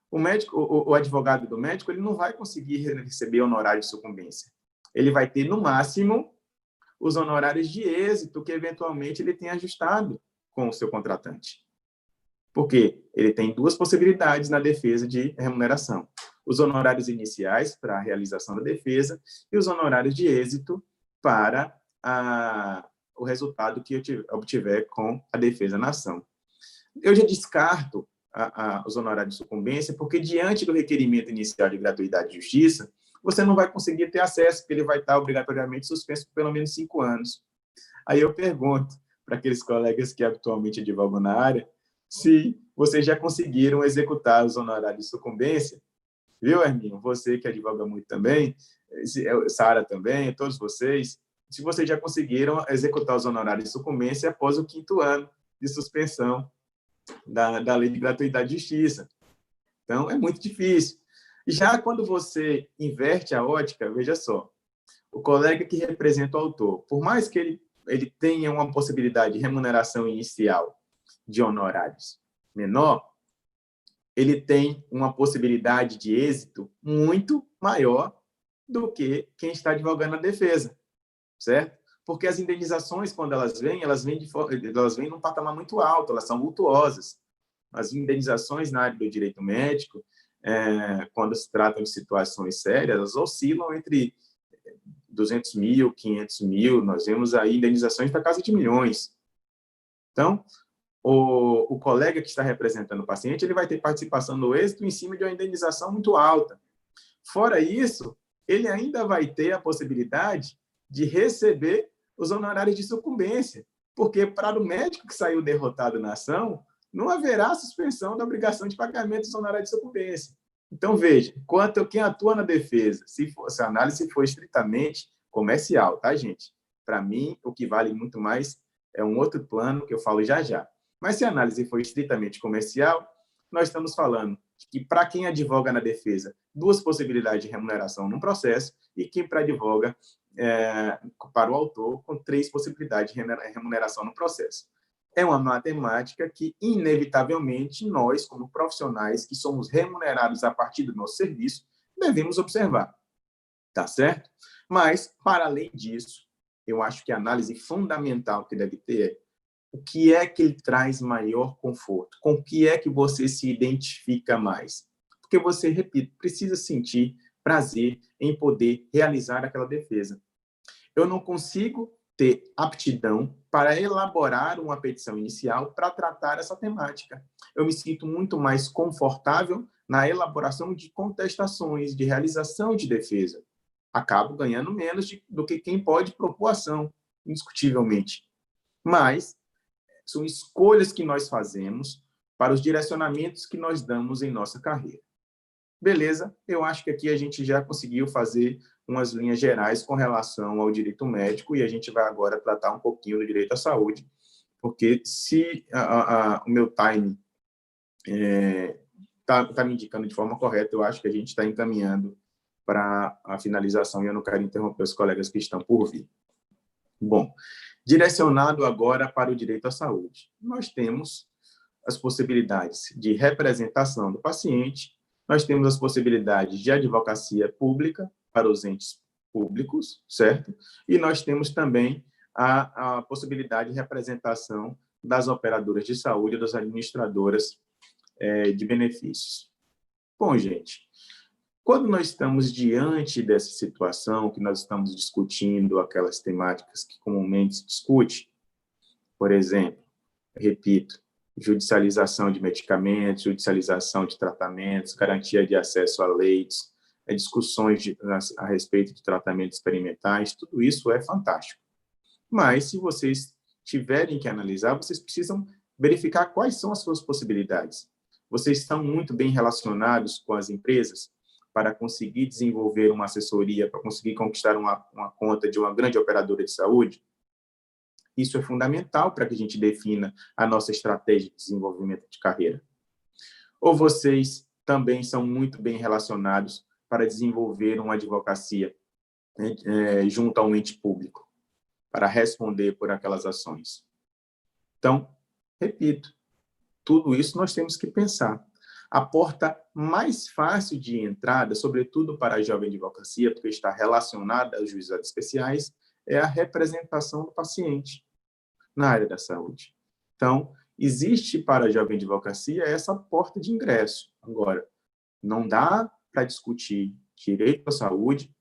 o advogado do médico ele não vai conseguir receber honorário de sucumbência. Ele vai ter, no máximo, os honorários de êxito que, eventualmente, ele tem ajustado com o seu contratante. Porque ele tem duas possibilidades na defesa de remuneração. Os honorários iniciais para a realização da defesa e os honorários de êxito para o resultado que eu obtiver com a defesa na ação. Eu já descarto os honorários de sucumbência porque, diante do requerimento inicial de gratuidade de justiça, você não vai conseguir ter acesso, porque ele vai estar obrigatoriamente suspenso por pelo menos 5 anos. Aí eu pergunto para aqueles colegas que atualmente advogam na área, se vocês já conseguiram executar os honorários de sucumbência, viu, Herminho? Você que advoga muito também, Sara também, todos vocês, se vocês já conseguiram executar os honorários de sucumbência após o 5º ano de suspensão da Lei de Gratuidade e Justiça. Então, é muito difícil. Já quando você inverte a ótica, veja só, o colega que representa o autor, por mais que ele tenha uma possibilidade de remuneração inicial de honorários menor, ele tem uma possibilidade de êxito muito maior do que quem está advogando a defesa, certo? Porque as indenizações, quando elas vêm num patamar muito alto, elas são vultuosas. As indenizações na área do direito médico, quando se tratam de situações sérias, elas oscilam entre 200 mil, 500 mil, nós vemos aí indenizações da casa de milhões. Então, o colega que está representando o paciente, ele vai ter participação no êxito em cima de uma indenização muito alta. Fora isso, ele ainda vai ter a possibilidade de receber os honorários de sucumbência, porque para o médico que saiu derrotado na ação, não haverá suspensão da obrigação de pagamento dos honorários de sucumbência. Então, veja, quem atua na defesa, se a análise for estritamente comercial, tá, gente? Para mim, o que vale muito mais é um outro plano que eu falo já já. Mas se a análise for estritamente comercial, nós estamos falando que, para quem advoga na defesa, 2 possibilidades de remuneração num processo, e quem advoga para o autor, com 3 possibilidades de remuneração no processo. É uma matemática que, inevitavelmente, nós, como profissionais que somos remunerados a partir do nosso serviço, devemos observar. Tá certo? Mas, para além disso, eu acho que a análise fundamental que deve ter é o que é que ele traz maior conforto, com o que é que você se identifica mais. Porque você, repito, precisa sentir prazer em poder realizar aquela defesa. Eu não consigo ter aptidão para elaborar uma petição inicial para tratar essa temática. Eu me sinto muito mais confortável na elaboração de contestações, de realização de defesa. Acabo ganhando menos do que quem pode propor ação, indiscutivelmente. Mas são escolhas que nós fazemos para os direcionamentos que nós damos em nossa carreira. Beleza? Eu acho que aqui a gente já conseguiu fazer umas linhas gerais com relação ao direito médico e a gente vai agora tratar um pouquinho do direito à saúde, porque se o meu time está me indicando de forma correta, eu acho que a gente está encaminhando para a finalização e eu não quero interromper os colegas que estão por vir. Bom, direcionado agora para o direito à saúde, nós temos as possibilidades de representação do paciente, nós temos as possibilidades de advocacia pública para os entes públicos, certo? E nós temos também a possibilidade de representação das operadoras de saúde, das administradoras de benefícios. Bom, gente, quando nós estamos diante dessa situação, que nós estamos discutindo aquelas temáticas que comumente se discute, por exemplo, repito, judicialização de medicamentos, judicialização de tratamentos, garantia de acesso a leitos, discussões a respeito de tratamentos experimentais, tudo isso é fantástico. Mas, se vocês tiverem que analisar, vocês precisam verificar quais são as suas possibilidades. Vocês estão muito bem relacionados com as empresas para conseguir desenvolver uma assessoria, para conseguir conquistar uma conta de uma grande operadora de saúde? Isso é fundamental para que a gente defina a nossa estratégia de desenvolvimento de carreira. Ou vocês também são muito bem relacionados para desenvolver uma advocacia junto a um ente público, para responder por aquelas ações? Então, repito, tudo isso nós temos que pensar. A porta mais fácil de entrada, sobretudo para a jovem advocacia, porque está relacionada aos juizados especiais, é a representação do paciente na área da saúde. Então, existe para a jovem advocacia essa porta de ingresso. Agora, não dá para discutir direito à saúde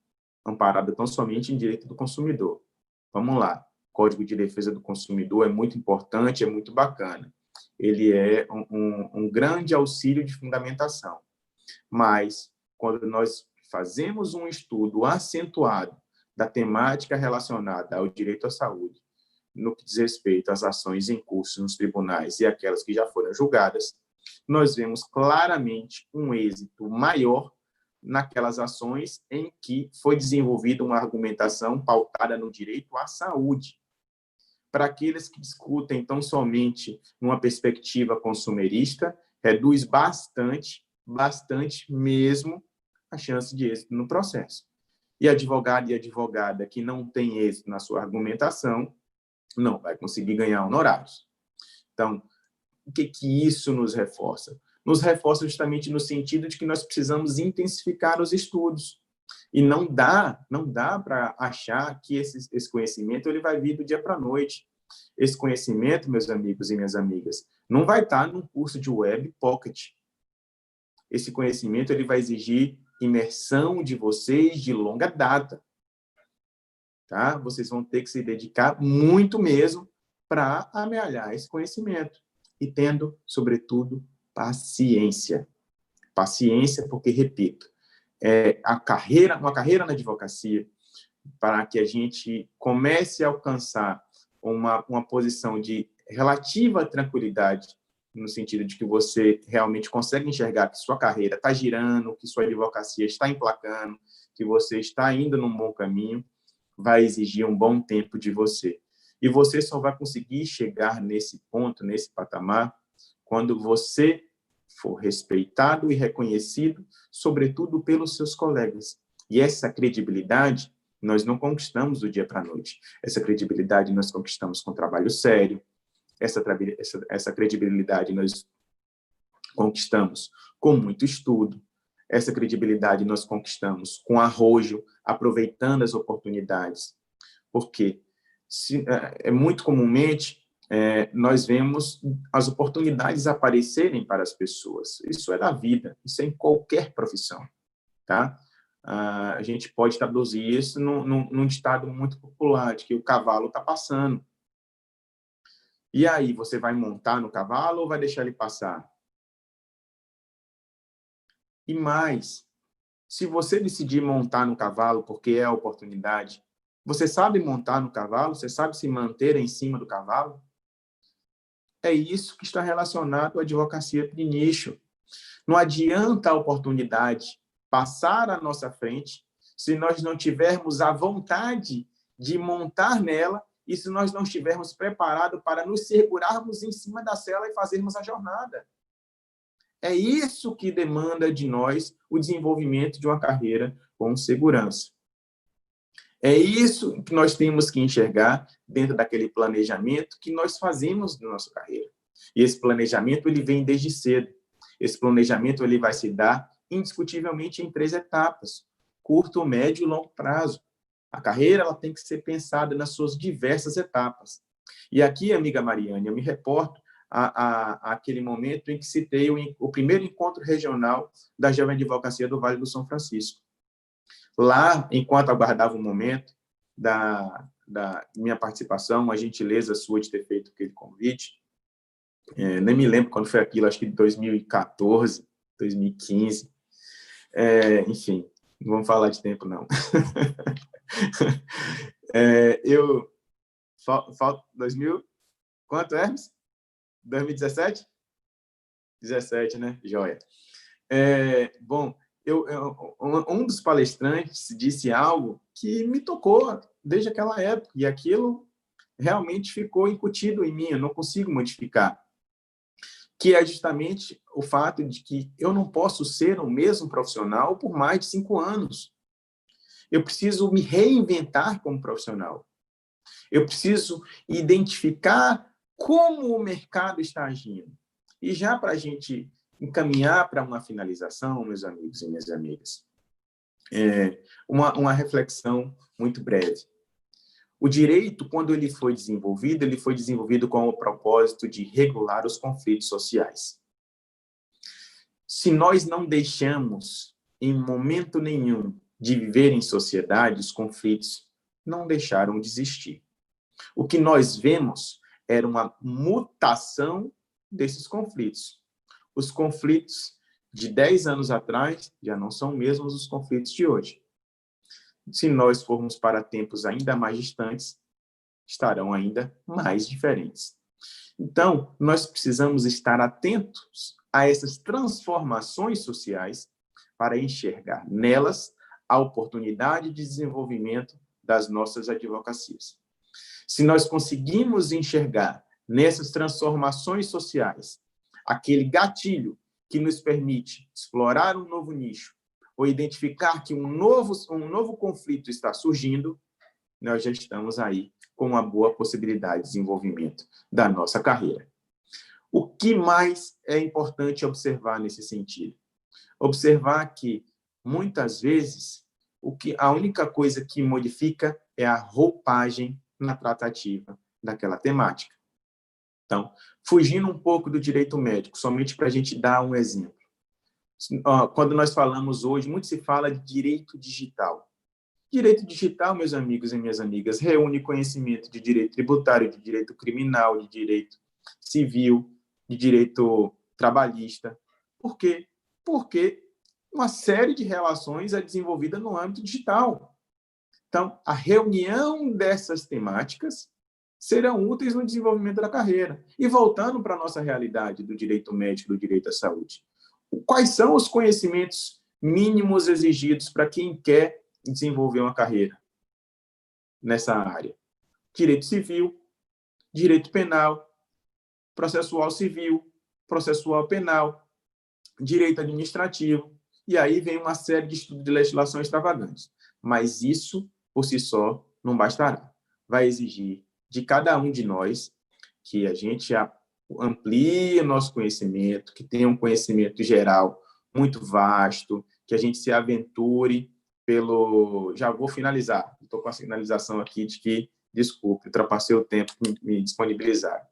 amparado tão somente em direito do consumidor. Vamos lá. O Código de Defesa do Consumidor é muito importante, é muito bacana. Ele é um grande auxílio de fundamentação. Mas, quando nós fazemos um estudo acentuado da temática relacionada ao direito à saúde, no que diz respeito às ações em curso nos tribunais e aquelas que já foram julgadas, nós vemos claramente um êxito maior naquelas ações em que foi desenvolvida uma argumentação pautada no direito à saúde. Para aqueles que discutem tão somente numa perspectiva consumerista, reduz bastante mesmo a chance de êxito no processo. E advogado e advogada que não tem êxito na sua argumentação não vai conseguir ganhar honorários. Então, o que isso nos reforça? Nos reforça justamente no sentido de que nós precisamos intensificar os estudos. E não dá para achar que esse conhecimento ele vai vir do dia para a noite. Esse conhecimento, meus amigos e minhas amigas, não vai estar num curso de web pocket. Esse conhecimento ele vai exigir imersão de vocês de longa data. Tá? Vocês vão ter que se dedicar muito mesmo para amealhar esse conhecimento. E tendo, sobretudo, paciência. Paciência, porque, repito, uma carreira na advocacia, para que a gente comece a alcançar uma posição de relativa tranquilidade, no sentido de que você realmente consegue enxergar que sua carreira está girando, que sua advocacia está emplacando, que você está indo num bom caminho, vai exigir um bom tempo de você. E você só vai conseguir chegar nesse ponto, nesse patamar, quando você for respeitado e reconhecido, sobretudo pelos seus colegas. E essa credibilidade nós não conquistamos do dia para a noite. Essa credibilidade nós conquistamos com trabalho sério. Essa credibilidade nós conquistamos com muito estudo. Essa credibilidade nós conquistamos com arrojo, aproveitando as oportunidades. Porque muito comumente nós vemos as oportunidades aparecerem para as pessoas. Isso é da vida, isso é em qualquer profissão. Tá? A gente pode traduzir isso num ditado muito popular, de que o cavalo está passando. E aí, você vai montar no cavalo ou vai deixar ele passar? E mais, se você decidir montar no cavalo porque é a oportunidade, você sabe montar no cavalo? Você sabe se manter em cima do cavalo? É isso que está relacionado à advocacia de nicho. Não adianta a oportunidade passar à nossa frente se nós não tivermos a vontade de montar nela e se nós não estivermos preparados para nos segurarmos em cima da sela e fazermos a jornada. É isso que demanda de nós o desenvolvimento de uma carreira com segurança. É isso que nós temos que enxergar dentro daquele planejamento que nós fazemos na nossa carreira. E esse planejamento ele vem desde cedo. Esse planejamento ele vai se dar indiscutivelmente em 3 etapas: curto, médio e longo prazo. A carreira ela tem que ser pensada nas suas diversas etapas. E aqui, amiga Mariane, eu me reporto àquele momento em que citei o primeiro encontro regional da Jovem Advocacia do Vale do São Francisco. Lá, enquanto aguardava o momento da minha participação, a gentileza sua de ter feito aquele convite, nem me lembro quando foi aquilo, acho que 2014, 2015, enfim, não vamos falar de tempo, não. Falta 2000, quanto, Hermes? 2017? 17, né? Joia. Bom, um dos palestrantes disse algo que me tocou desde aquela época, e aquilo realmente ficou incutido em mim, eu não consigo modificar, que é justamente o fato de que eu não posso ser o mesmo profissional por mais de 5 anos. Eu preciso me reinventar como profissional. Eu preciso identificar como o mercado está agindo. E já para a gente encaminhar para uma finalização, meus amigos e minhas amigas, uma reflexão muito breve. O direito, quando ele foi desenvolvido com o propósito de regular os conflitos sociais. Se nós não deixamos, em momento nenhum, de viver em sociedade, os conflitos não deixaram de existir. O que nós vemos era uma mutação desses conflitos. Os conflitos de 10 anos atrás já não são mesmo os conflitos de hoje. Se nós formos para tempos ainda mais distantes, estarão ainda mais diferentes. Então, nós precisamos estar atentos a essas transformações sociais para enxergar nelas a oportunidade de desenvolvimento das nossas advocacias. Se nós conseguimos enxergar nessas transformações sociais aquele gatilho que nos permite explorar um novo nicho ou identificar que um novo conflito está surgindo, nós já estamos aí com uma boa possibilidade de desenvolvimento da nossa carreira. O que mais é importante observar nesse sentido? Observar que, muitas vezes, a única coisa que modifica é a roupagem na tratativa daquela temática. Então, fugindo um pouco do direito médico, somente para a gente dar um exemplo. Quando nós falamos hoje, muito se fala de direito digital. Direito digital, meus amigos e minhas amigas, reúne conhecimento de direito tributário, de direito criminal, de direito civil, de direito trabalhista. Por quê? Porque uma série de relações é desenvolvida no âmbito digital. Então, a reunião dessas temáticas serão úteis no desenvolvimento da carreira. E voltando para a nossa realidade do direito médico, do direito à saúde, quais são os conhecimentos mínimos exigidos para quem quer desenvolver uma carreira nessa área? Direito civil, direito penal, processual civil, processual penal, direito administrativo, e aí vem uma série de estudos de legislação extravagantes. Mas isso, por si só, não bastará. Vai exigir de cada um de nós que a gente amplie o nosso conhecimento, que tenha um conhecimento geral muito vasto, que a gente se aventure Já vou finalizar. Estou com a sinalização aqui de que, desculpe, ultrapassei o tempo que me disponibilizaram.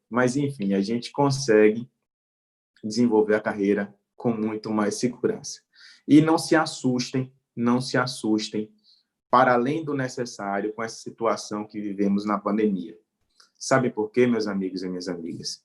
Mas, enfim, a gente consegue desenvolver a carreira com muito mais segurança. E não se assustem, para além do necessário com essa situação que vivemos na pandemia. Sabe por quê, meus amigos e minhas amigas?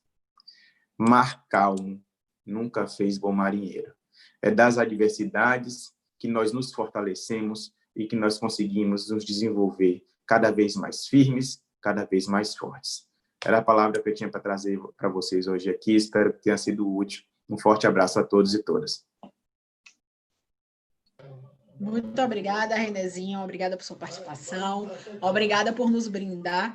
Mar calmo nunca fez bom marinheiro. É das adversidades que nós nos fortalecemos e que nós conseguimos nos desenvolver cada vez mais firmes, cada vez mais fortes. Era a palavra que eu tinha para trazer para vocês hoje aqui. Espero que tenha sido útil. Um forte abraço a todos e todas. Muito obrigada, Renezinho. Obrigada por sua participação. Obrigada por nos brindar.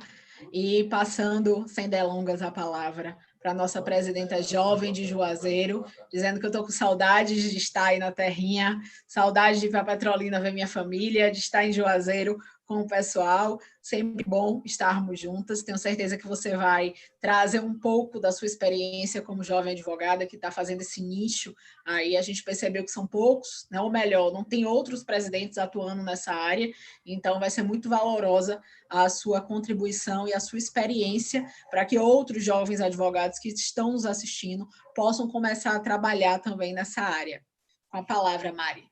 E passando, sem delongas, a palavra para a nossa presidenta jovem de Juazeiro, dizendo que eu estou com saudades de estar aí na terrinha, saudades de ir para Petrolina ver minha família, de estar em Juazeiro com o pessoal. Sempre bom estarmos juntas. Tenho certeza que você vai trazer um pouco da sua experiência como jovem advogada que está fazendo esse nicho. Aí a gente percebeu que são poucos, né? Ou melhor, não tem outros presidentes atuando nessa área, então vai ser muito valorosa a sua contribuição e a sua experiência para que outros jovens advogados que estão nos assistindo possam começar a trabalhar também nessa área. Com a palavra, Mari.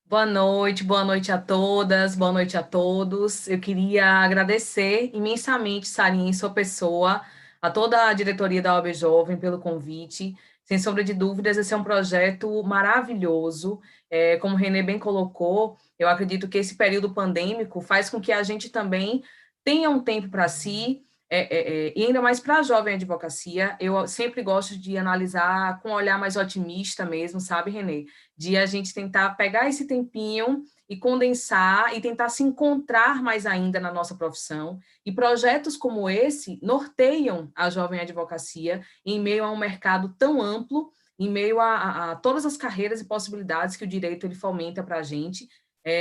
Boa noite a todas, boa noite a todos. Eu queria agradecer imensamente, Sarinha, em sua pessoa, a toda a diretoria da OAB Jovem pelo convite. Sem sombra de dúvidas, esse é um projeto maravilhoso. Como o Renê bem colocou, eu acredito que esse período pandêmico faz com que a gente também tenha um tempo para si, e ainda mais para a jovem advocacia. Eu sempre gosto de analisar com um olhar mais otimista mesmo, sabe, Renê? De a gente tentar pegar esse tempinho e condensar e tentar se encontrar mais ainda na nossa profissão. E projetos como esse norteiam a jovem advocacia em meio a um mercado tão amplo, em meio a todas as carreiras e possibilidades que o direito ele fomenta para a gente.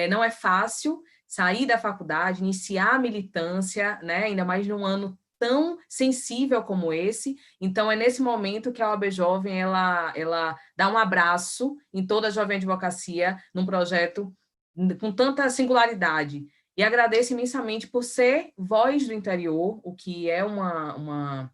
Não é fácil sair da faculdade, iniciar a militância, né? Ainda mais num ano tão sensível como esse. Então, é nesse momento que a OAB Jovem ela dá um abraço em toda a jovem advocacia, num projeto com tanta singularidade. E agradeço imensamente por ser voz do interior, o que é uma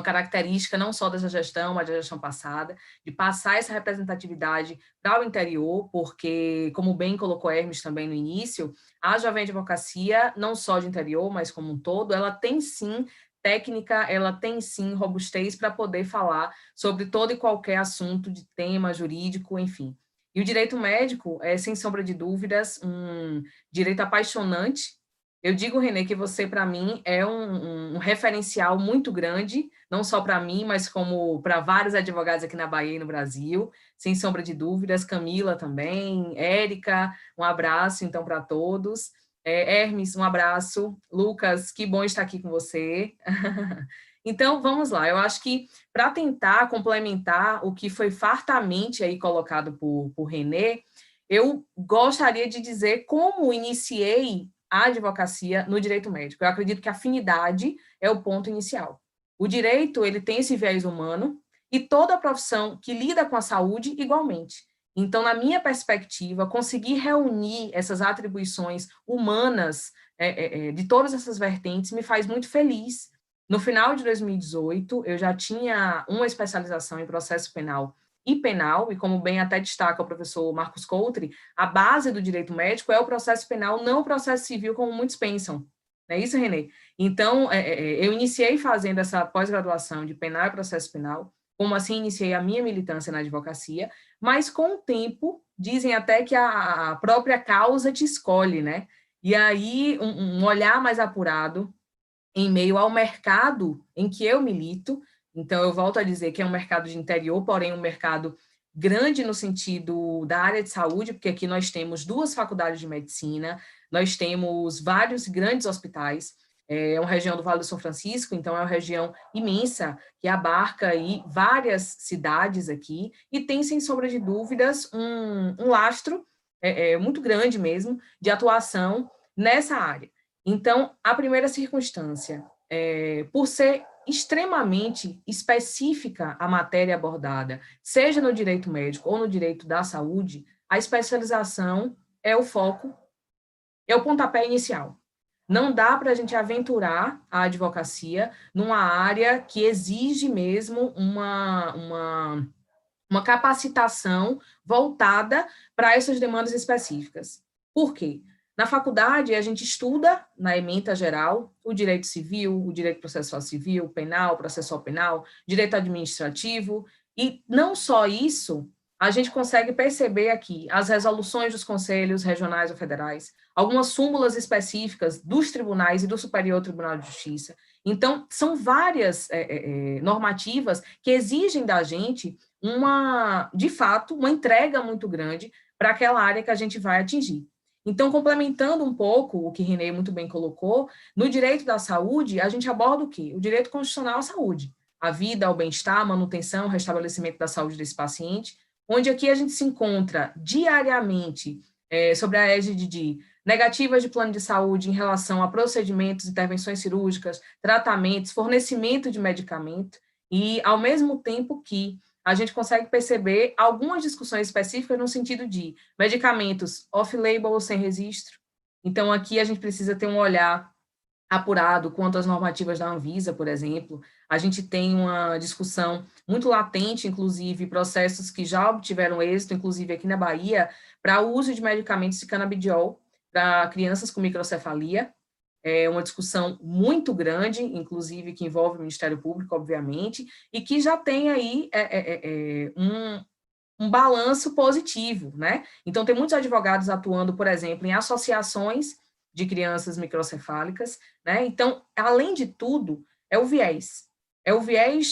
característica não só dessa gestão, mas da gestão passada, de passar essa representatividade para o interior, porque, como bem colocou Hermes também no início, a jovem advocacia, não só de interior, mas como um todo, ela tem sim técnica, ela tem sim robustez para poder falar sobre todo e qualquer assunto de tema jurídico, enfim. E o direito médico é, sem sombra de dúvidas, um direito apaixonante. Eu digo, Renê, que você, para mim, é um referencial muito grande, não só para mim, mas como para vários advogados aqui na Bahia e no Brasil, sem sombra de dúvidas. Camila também, Érica, um abraço, então, para todos. Hermes, um abraço. Lucas, que bom estar aqui com você. Então, vamos lá. Eu acho que, para tentar complementar o que foi fartamente aí colocado por Renê, eu gostaria de dizer como iniciei a advocacia no direito médico. Eu acredito que a afinidade é o ponto inicial. O direito, ele tem esse viés humano e toda profissão que lida com a saúde, igualmente. Então, na minha perspectiva, conseguir reunir essas atribuições humanas de todas essas vertentes me faz muito feliz. No final de 2018, eu já tinha uma especialização em processo penal e como bem até destaca o professor Marcos Coutri, a base do direito médico é o processo penal, não o processo civil, como muitos pensam. Não é isso, Renê? Então, eu iniciei fazendo essa pós-graduação de penal e processo penal, como assim iniciei a minha militância na advocacia, mas com o tempo, dizem até que a própria causa te escolhe, né? E aí, um olhar mais apurado em meio ao mercado em que eu milito. Então, eu volto a dizer que é um mercado de interior, porém um mercado grande no sentido da área de saúde, porque aqui nós temos 2 faculdades de medicina, nós temos vários grandes hospitais, é uma região do Vale do São Francisco, então é uma região imensa, que abarca aí várias cidades aqui, e tem, sem sombra de dúvidas, um lastro muito grande mesmo, de atuação nessa área. Então, a primeira circunstância, por ser extremamente específica a matéria abordada, seja no direito médico ou no direito da saúde, a especialização é o foco, é o pontapé inicial. Não dá para a gente aventurar a advocacia numa área que exige mesmo uma capacitação voltada para essas demandas específicas. Por quê? Na faculdade, a gente estuda, na ementa geral, o direito civil, o direito processual civil, penal, processual penal, direito administrativo, e não só isso, a gente consegue perceber aqui as resoluções dos conselhos regionais ou federais, algumas súmulas específicas dos tribunais e do Superior Tribunal de Justiça. Então, são várias normativas que exigem da gente de fato, uma entrega muito grande para aquela área que a gente vai atingir. Então, complementando um pouco o que Renê muito bem colocou, no direito da saúde, a gente aborda o quê? O direito constitucional à saúde, a vida, ao bem-estar, manutenção, restabelecimento da saúde desse paciente, onde aqui a gente se encontra diariamente sobre a égide de negativas de plano de saúde em relação a procedimentos, intervenções cirúrgicas, tratamentos, fornecimento de medicamento, e ao mesmo tempo que a gente consegue perceber algumas discussões específicas no sentido de medicamentos off-label ou sem registro. Então, aqui a gente precisa ter um olhar apurado quanto às normativas da Anvisa, por exemplo. A gente tem uma discussão muito latente, inclusive, processos que já obtiveram êxito, inclusive aqui na Bahia, para o uso de medicamentos de canabidiol para crianças com microcefalia. É uma discussão muito grande, inclusive, que envolve o Ministério Público, obviamente, e que já tem aí um balanço positivo, né? Então, tem muitos advogados atuando, por exemplo, em associações de crianças microcefálicas, né? Então, além de tudo, é o viés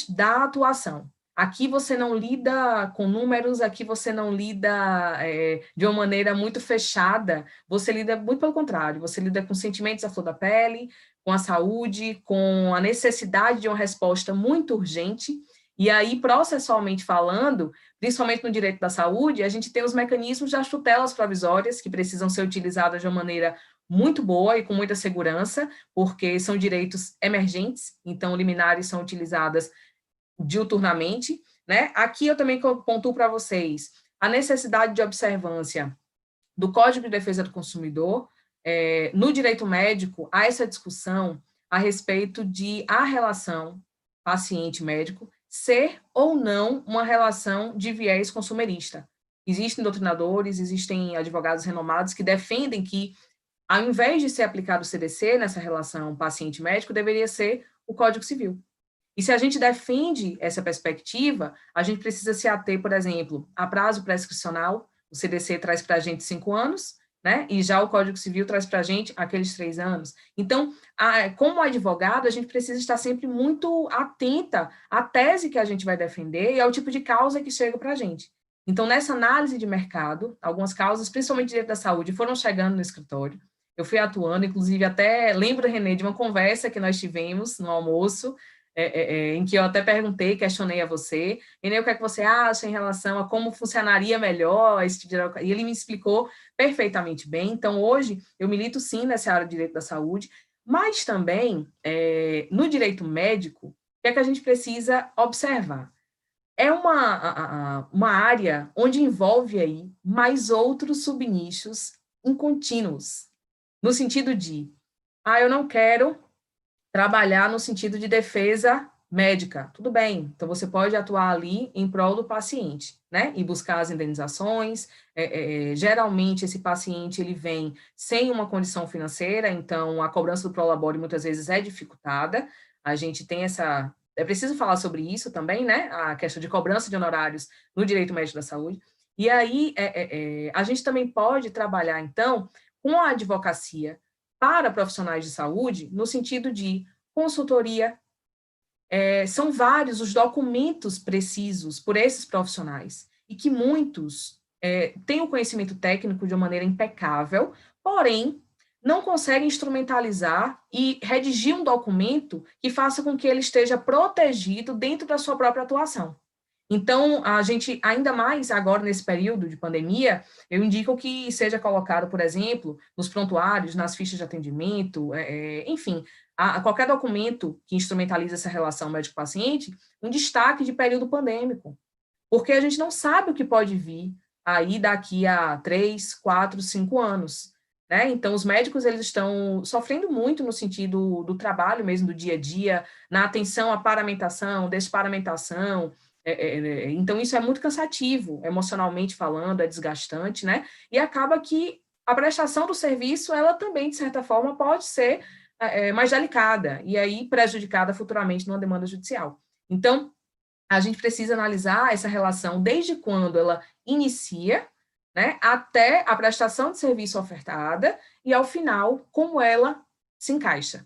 da atuação. Aqui você não lida com números, aqui você não lida de uma maneira muito fechada, você lida muito pelo contrário, você lida com sentimentos à flor da pele, com a saúde, com a necessidade de uma resposta muito urgente, e aí, processualmente falando, principalmente no direito da saúde, a gente tem os mecanismos das tutelas provisórias, que precisam ser utilizadas de uma maneira muito boa e com muita segurança, porque são direitos emergentes, então liminares são utilizadas diuturnamente, né? Aqui eu também pontuo para vocês a necessidade de observância do Código de Defesa do Consumidor. No direito médico, há essa discussão a respeito de a relação paciente-médico ser ou não uma relação de viés consumerista. Existem doutrinadores, existem advogados renomados que defendem que, ao invés de ser aplicado o CDC nessa relação paciente-médico, deveria ser o Código Civil. E se a gente defende essa perspectiva, a gente precisa se ater, por exemplo, a prazo prescricional. O CDC traz para a gente 5 anos, né? E já o Código Civil traz para a gente aqueles 3 anos. Então, como advogado, a gente precisa estar sempre muito atenta à tese que a gente vai defender e ao tipo de causa que chega para a gente. Então, nessa análise de mercado, algumas causas, principalmente direito da saúde, foram chegando no escritório. Eu fui atuando, inclusive até lembro, Renê, de uma conversa que nós tivemos no almoço, em que eu até perguntei, questionei a você, Renê, o que é que você acha em relação a como funcionaria melhor esse tipo de... E ele me explicou perfeitamente bem. Então, hoje, eu milito sim nessa área de direito da saúde, mas também, no direito médico, o que é que a gente precisa observar? É uma área onde envolve aí mais outros subnichos incontínuos, no sentido de, eu não quero trabalhar no sentido de defesa médica. Tudo bem, então você pode atuar ali em prol do paciente, né? E buscar as indenizações. Geralmente, esse paciente ele vem sem uma condição financeira, então a cobrança do prolabore muitas vezes é dificultada. A gente tem essa... É preciso falar sobre isso também, né? A questão de cobrança de honorários no direito médico da saúde. E aí, a gente também pode trabalhar, então, com a advocacia para profissionais de saúde, no sentido de consultoria. São vários os documentos precisos por esses profissionais, e que muitos têm o conhecimento técnico de uma maneira impecável, porém, não conseguem instrumentalizar e redigir um documento que faça com que ele esteja protegido dentro da sua própria atuação. Então, a gente, ainda mais agora nesse período de pandemia, eu indico que seja colocado, por exemplo, nos prontuários, nas fichas de atendimento, enfim, a qualquer documento que instrumentalize essa relação médico-paciente, um destaque de período pandêmico, porque a gente não sabe o que pode vir aí daqui a 3, 4, 5 anos. Né? Então, os médicos eles estão sofrendo muito no sentido do trabalho mesmo, do dia a dia, na atenção à paramentação, desparamentação. Então, isso é muito cansativo, emocionalmente falando, é desgastante, né? E acaba que a prestação do serviço, ela também, de certa forma, pode ser mais delicada, e aí prejudicada futuramente numa demanda judicial. Então, a gente precisa analisar essa relação desde quando ela inicia, né, até a prestação de serviço ofertada, e ao final, como ela se encaixa.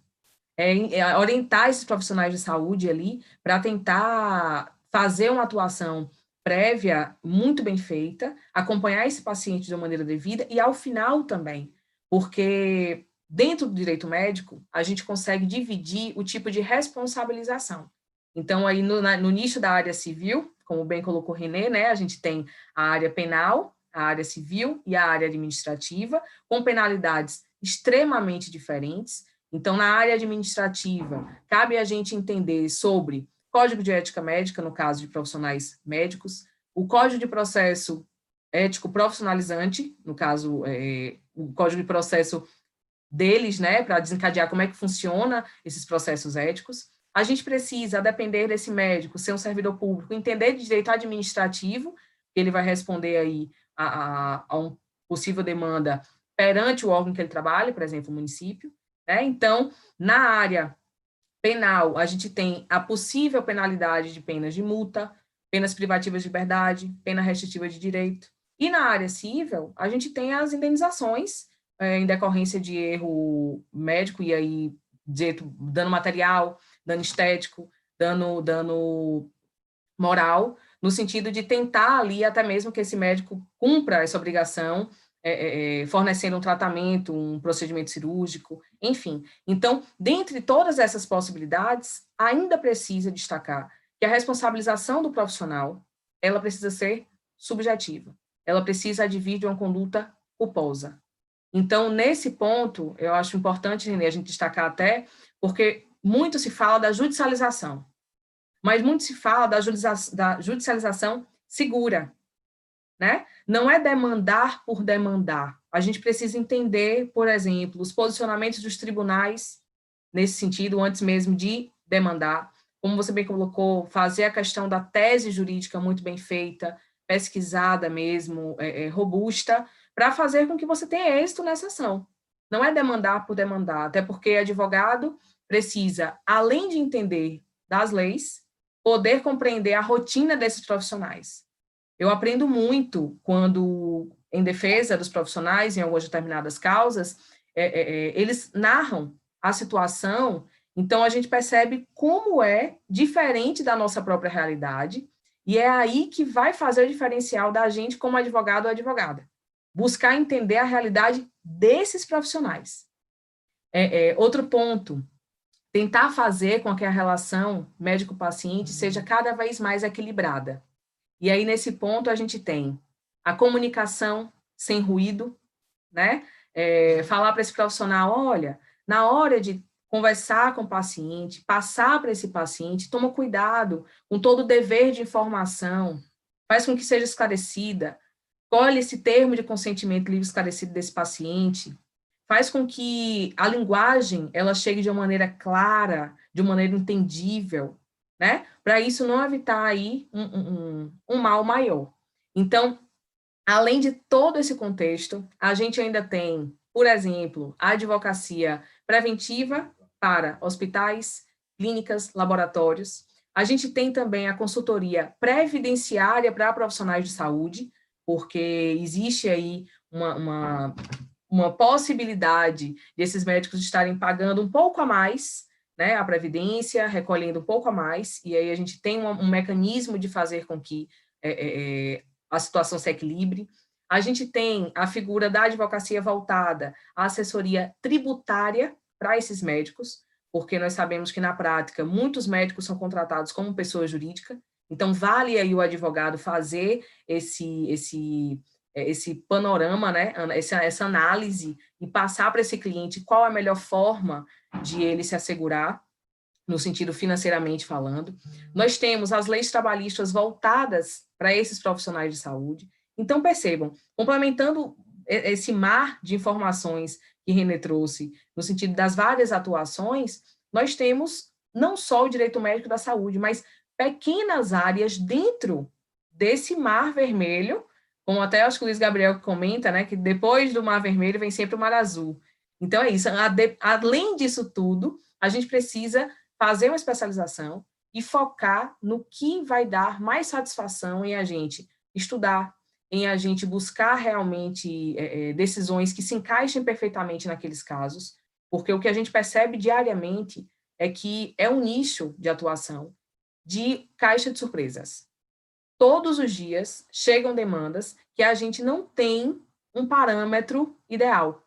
Orientar esses profissionais de saúde ali para tentar fazer uma atuação prévia muito bem feita, acompanhar esse paciente de uma maneira devida, e ao final também, porque dentro do direito médico, a gente consegue dividir o tipo de responsabilização. Então, aí no nicho da área civil, como bem colocou Renê, né, a gente tem a área penal, a área civil e a área administrativa, com penalidades extremamente diferentes. Então, na área administrativa, cabe a gente entender sobre Código de Ética Médica, no caso de profissionais médicos, o Código de Processo Ético Profissionalizante, no caso, o Código de Processo deles, né, para desencadear como é que funciona esses processos éticos. A gente precisa, a depender desse médico, ser um servidor público, entender de direito administrativo, que ele vai responder aí a uma possível demanda perante o órgão que ele trabalha, por exemplo, o município. Né? Então, na área penal, a gente tem a possível penalidade de penas de multa, penas privativas de liberdade, pena restritiva de direito. E na área civil, a gente tem as indenizações em decorrência de erro médico, e aí dano material, dano estético, dano moral, no sentido de tentar ali até mesmo que esse médico cumpra essa obrigação, fornecendo um tratamento, um procedimento cirúrgico, enfim. Então, dentre todas essas possibilidades, ainda precisa destacar que a responsabilização do profissional, ela precisa ser subjetiva, ela precisa advir de uma conduta culposa. Então, nesse ponto, eu acho importante, Renê, a gente destacar até, porque muito se fala da judicialização, mas muito se fala da judicialização segura, né? Não é demandar por demandar. A gente precisa entender, por exemplo, os posicionamentos dos tribunais nesse sentido, antes mesmo de demandar. Como você bem colocou, fazer a questão da tese jurídica muito bem feita, pesquisada mesmo, robusta, para fazer com que você tenha êxito nessa ação. Não é demandar por demandar, até porque advogado precisa, além de entender das leis, poder compreender a rotina desses profissionais. Eu aprendo muito quando em defesa dos profissionais em algumas determinadas causas, eles narram a situação, então a gente percebe como é diferente da nossa própria realidade, e é aí que vai fazer o diferencial da gente como advogado ou advogada. Buscar entender a realidade desses profissionais. Outro ponto, tentar fazer com que a relação médico-paciente seja cada vez mais equilibrada. E aí, nesse ponto, a gente tem a comunicação sem ruído, né? Falar para esse profissional, olha, na hora de conversar com o paciente, passar para esse paciente, toma cuidado com todo o dever de informação, faz com que seja esclarecida, colhe esse termo de consentimento livre esclarecido desse paciente, faz com que a linguagem ela chegue de uma maneira clara, de uma maneira entendível, né? Para isso não evitar aí um mal maior. Então, além de todo esse contexto, a gente ainda tem, por exemplo, a advocacia preventiva para hospitais, clínicas, laboratórios. A gente tem também a consultoria previdenciária para profissionais de saúde, porque existe aí uma possibilidade desses médicos estarem pagando um pouco a mais, né, a previdência, recolhendo um pouco a mais, e aí a gente tem um mecanismo de fazer com que a situação se equilibre. A gente tem a figura da advocacia voltada à assessoria tributária para esses médicos, porque nós sabemos que, na prática, muitos médicos são contratados como pessoa jurídica, então vale aí o advogado fazer esse panorama, né, essa análise e passar para esse cliente qual a melhor forma de ele se assegurar, no sentido financeiramente falando. Nós temos as leis trabalhistas voltadas para esses profissionais de saúde. Então, percebam, complementando esse mar de informações que René trouxe, no sentido das várias atuações, nós temos não só o direito médico da saúde, mas pequenas áreas dentro desse mar vermelho, como até acho que o Luiz Gabriel comenta, né, que depois do mar vermelho vem sempre o mar azul. Então, é isso. Além disso tudo, a gente precisa fazer uma especialização e focar no que vai dar mais satisfação em a gente estudar, em a gente buscar realmente decisões que se encaixem perfeitamente naqueles casos, porque o que a gente percebe diariamente é que é um nicho de atuação de caixa de surpresas. Todos os dias chegam demandas que a gente não tem um parâmetro ideal.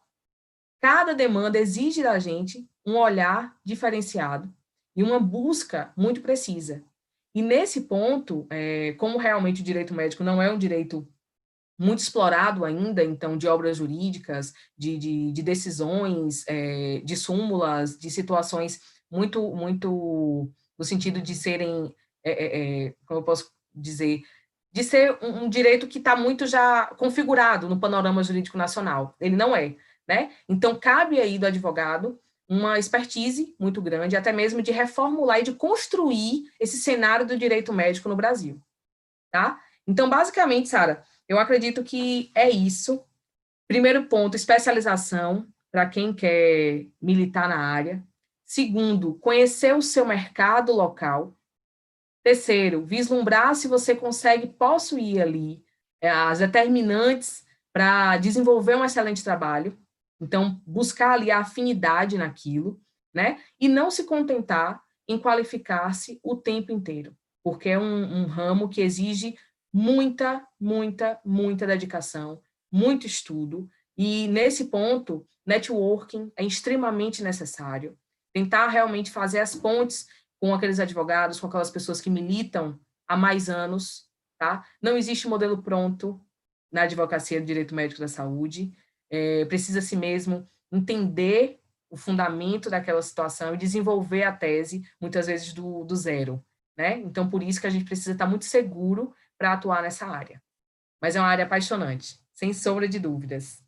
Cada demanda exige da gente um olhar diferenciado e uma busca muito precisa. E nesse ponto, como realmente o direito médico não é um direito muito explorado ainda, então, de obras jurídicas, de decisões, de súmulas, de situações muito no sentido de serem, como eu posso dizer, de ser um direito que está muito já configurado no panorama jurídico nacional. Ele não é, né? Então, cabe aí do advogado uma expertise muito grande, até mesmo de reformular e de construir esse cenário do direito médico no Brasil, tá? Então, basicamente, Sara, eu acredito que é isso. Primeiro ponto, especialização, para quem quer militar na área. Segundo, conhecer o seu mercado local. Terceiro, vislumbrar se você consegue possuir ali as determinantes para desenvolver um excelente trabalho. Então, buscar ali a afinidade naquilo, né? E não se contentar em qualificar-se o tempo inteiro, porque é um ramo que exige muita dedicação, muito estudo, e nesse ponto, networking é extremamente necessário. Tentar realmente fazer as pontes com aqueles advogados, com aquelas pessoas que militam há mais anos, tá? Não existe modelo pronto na advocacia do direito médico da saúde, precisa-se mesmo entender o fundamento daquela situação e desenvolver a tese, muitas vezes do zero, né? Então, por isso que a gente precisa estar muito seguro para atuar nessa área. Mas é uma área apaixonante, sem sombra de dúvidas.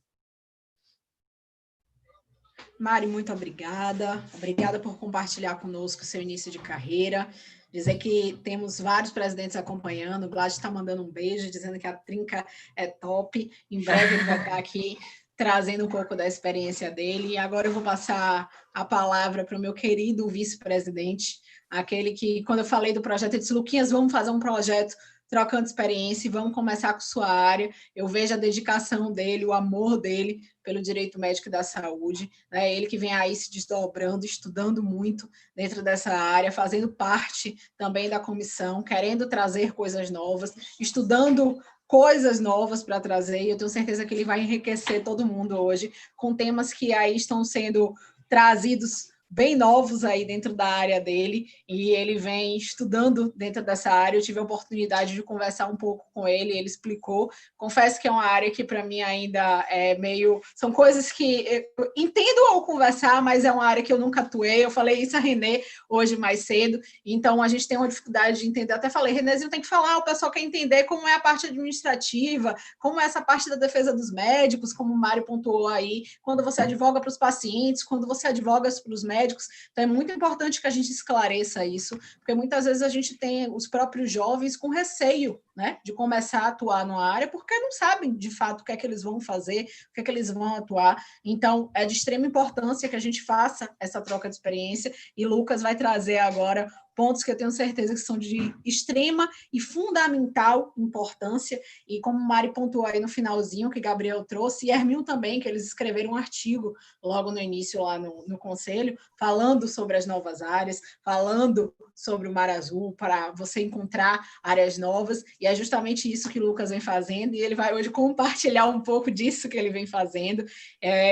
Mari, muito obrigada. Obrigada por compartilhar conosco o seu início de carreira. Dizer que temos vários presidentes acompanhando. O Vlad está mandando um beijo, dizendo que a trinca é top. Em breve ele vai estar aqui trazendo um pouco da experiência dele. E agora eu vou passar a palavra para o meu querido vice-presidente, aquele que, quando eu falei do projeto, ele disse: Luquinhas, vamos fazer um projeto trocando experiência e vamos começar com sua área. Eu vejo a dedicação dele, o amor dele pelo direito médico e da saúde, né? Ele que vem aí se desdobrando, estudando muito dentro dessa área, fazendo parte também da comissão, querendo trazer coisas novas, estudando coisas novas para trazer, e eu tenho certeza que ele vai enriquecer todo mundo hoje com temas que aí estão sendo trazidos bem novos aí dentro da área dele, e ele vem estudando dentro dessa área. Eu tive a oportunidade de conversar um pouco com ele, ele explicou. Confesso que é uma área que para mim ainda é meio... São coisas que eu entendo ao conversar, mas é uma área que eu nunca atuei. Eu falei isso a Renê hoje mais cedo, então a gente tem uma dificuldade de entender. Até falei, Renézinho, tem que falar, o pessoal quer entender como é a parte administrativa, como é essa parte da defesa dos médicos, como o Mário pontuou aí, quando você advoga para os pacientes, quando você advoga para os médicos. Então, é muito importante que a gente esclareça isso, porque muitas vezes a gente tem os próprios jovens com receio, né, de começar a atuar numa área, porque não sabem, de fato, o que é que eles vão fazer, o que é que eles vão atuar. Então, é de extrema importância que a gente faça essa troca de experiência, e Lucas vai trazer agora pontos que eu tenho certeza que são de extrema e fundamental importância, e como o Mari pontuou aí no finalzinho, que Gabriel trouxe, e Hermil também, que eles escreveram um artigo logo no início lá no Conselho, falando sobre as novas áreas, falando sobre o Mar Azul, para você encontrar áreas novas, e é justamente isso que o Lucas vem fazendo, e ele vai hoje compartilhar um pouco disso que ele vem fazendo,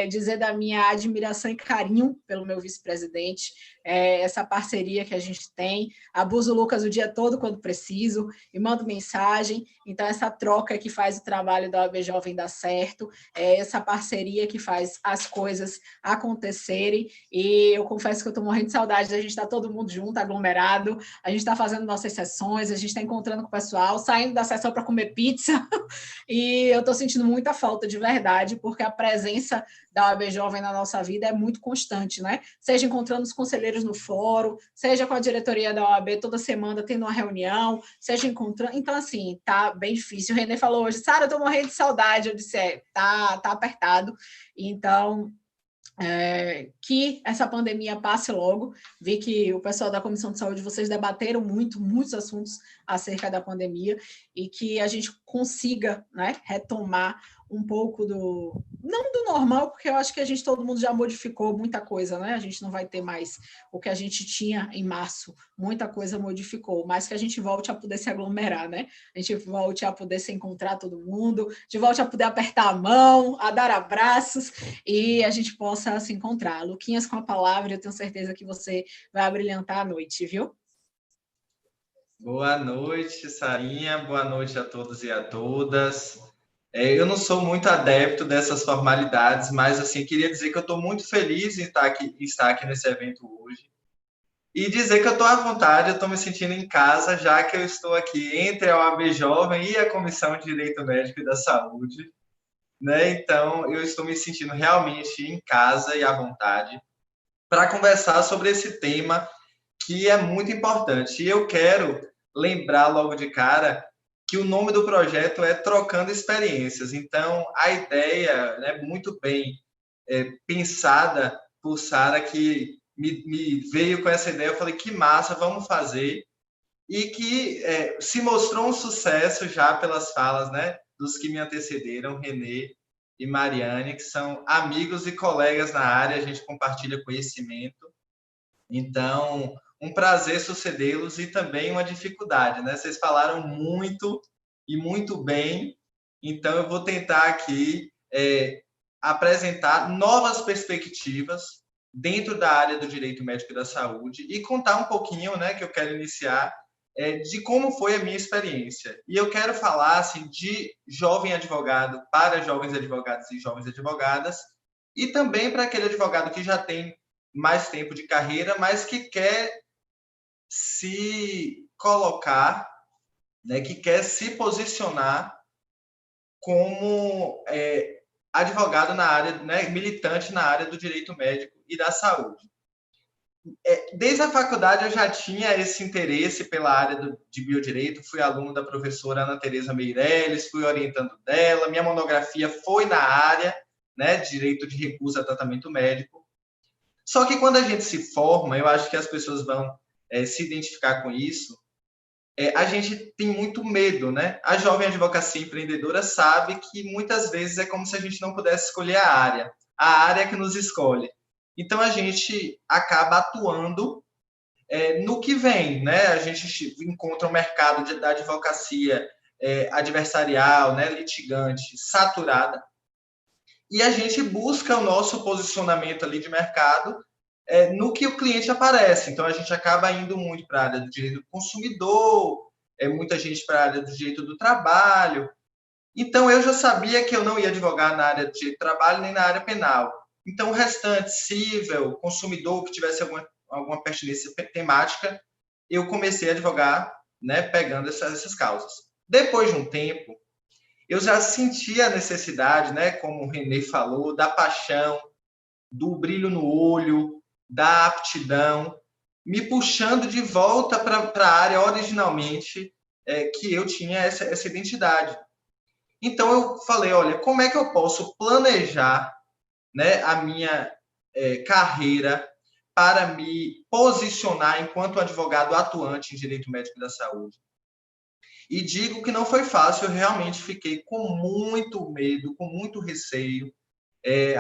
dizer da minha admiração e carinho pelo meu vice-presidente, essa parceria que a gente tem, abuso o Lucas o dia todo quando preciso, e mando mensagem, então essa troca que faz o trabalho da OAB Jovem dar certo, essa parceria que faz as coisas acontecerem, e eu confesso que eu estou morrendo de saudade da gente estar todo mundo junto, aglomerado, a gente está fazendo nossas sessões, a gente está encontrando com o pessoal, saindo da sessão para comer pizza, e eu estou sentindo muita falta de verdade, porque a presença da OAB Jovem na nossa vida é muito constante, né? Seja encontrando os conselheiros no fórum, seja com a diretoria da OAB toda semana tendo uma reunião, seja encontrando... Então, assim, tá bem difícil. O Renê falou hoje, Sara, eu tô morrendo de saudade. Eu disse, tá apertado. Então, que essa pandemia passe logo. Vi que o pessoal da Comissão de Saúde, vocês debateram muitos assuntos acerca da pandemia, e que a gente consiga, né, retomar um pouco não do normal, porque eu acho que todo mundo já modificou muita coisa, né? A gente não vai ter mais o que a gente tinha em março, muita coisa modificou, mas que a gente volte a poder se aglomerar, né? A gente volte a poder se encontrar todo mundo, de volte a poder apertar a mão, a dar abraços, e a gente possa se encontrar. Luquinhas, com a palavra, eu tenho certeza que você vai abrilhantar a noite, viu? Boa noite, Sarinha. Boa noite a todos e a todas. Eu não sou muito adepto dessas formalidades, mas assim, queria dizer que eu estou muito feliz em estar aqui nesse evento hoje. E dizer que eu estou à vontade, eu estou me sentindo em casa, já que eu estou aqui entre a OAB Jovem e a Comissão de Direito Médico e da Saúde, né? Então, eu estou me sentindo realmente em casa e à vontade para conversar sobre esse tema que é muito importante. E eu quero lembrar logo de cara que o nome do projeto é Trocando Experiências. Então, a ideia, né, muito bem pensada por Sara, que me veio com essa ideia, eu falei, que massa, vamos fazer. E que se mostrou um sucesso já pelas falas, né, dos que me antecederam, Renê e Mariane, que são amigos e colegas na área, a gente compartilha conhecimento. Então, um prazer sucedê-los e também uma dificuldade, né? Vocês falaram muito e muito bem, então eu vou tentar aqui apresentar novas perspectivas dentro da área do direito médico e da saúde e contar um pouquinho, né, que eu quero iniciar, de como foi a minha experiência. E eu quero falar assim, de jovem advogado para jovens advogados e jovens advogadas, e também para aquele advogado que já tem mais tempo de carreira, mas que quer se colocar, né, que quer se posicionar como advogado na área, né, militante na área do direito médico e da saúde. Desde a faculdade eu já tinha esse interesse pela área de biodireito, fui aluno da professora Ana Tereza Meirelles, fui orientando dela, minha monografia foi na área, né, direito de recusa a tratamento médico. Só que quando a gente se forma, eu acho que as pessoas vão se identificar com isso, a gente tem muito medo, né? A jovem advocacia empreendedora sabe que muitas vezes é como se a gente não pudesse escolher a área que nos escolhe. Então, a gente acaba atuando no que vem, né? A gente encontra o mercado da advocacia adversarial, né, litigante, saturada, e a gente busca o nosso posicionamento ali de mercado no que o cliente aparece. Então, a gente acaba indo muito para a área do direito do consumidor, muita gente para a área do direito do trabalho. Então, eu já sabia que eu não ia advogar na área do direito do trabalho nem na área penal. Então, o restante, civil, consumidor, que tivesse alguma pertinência temática, eu comecei a advogar, né, pegando essas causas. Depois de um tempo, eu já sentia a necessidade, né, como o René falou, da paixão, do brilho no olho, da aptidão, me puxando de volta para a área originalmente que eu tinha essa identidade. Então, eu falei, olha, como é que eu posso planejar, né, a minha carreira para me posicionar enquanto advogado atuante em direito médico da saúde? E digo que não foi fácil, eu realmente fiquei com muito medo, com muito receio.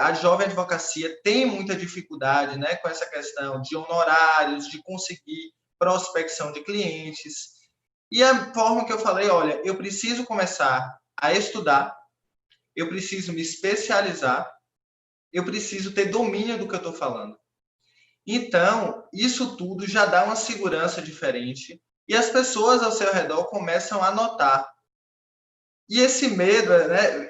A jovem advocacia tem muita dificuldade, né, com essa questão de honorários, de conseguir prospecção de clientes. E a forma que eu falei, olha, eu preciso começar a estudar, eu preciso me especializar, eu preciso ter domínio do que eu estou falando. Então, isso tudo já dá uma segurança diferente e as pessoas ao seu redor começam a notar. E esse medo, né,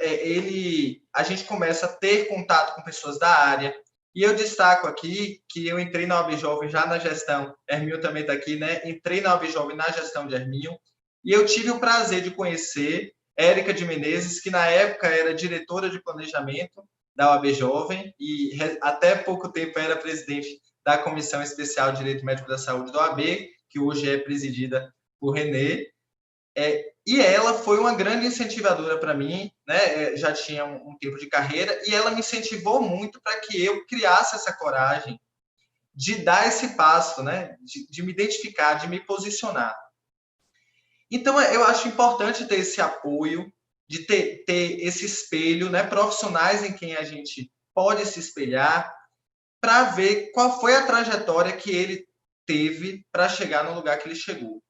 a gente começa a ter contato com pessoas da área. E eu destaco aqui que eu entrei na OAB Jovem já na gestão, Hermínio também está aqui, né? Entrei na OAB Jovem na gestão de Hermínio, e eu tive o prazer de conhecer Érica de Menezes, que na época era diretora de planejamento da OAB Jovem, e até pouco tempo era presidente da Comissão Especial de Direito Médico da Saúde da OAB, que hoje é presidida por René. E ela foi uma grande incentivadora para mim, né? Já tinha um tempo de carreira, e ela me incentivou muito para que eu criasse essa coragem de dar esse passo, né? De me identificar, de me posicionar. Então, eu acho importante ter esse apoio, de ter esse espelho, né? Profissionais em quem a gente pode se espelhar, para ver qual foi a trajetória que ele teve para chegar no lugar que ele chegou.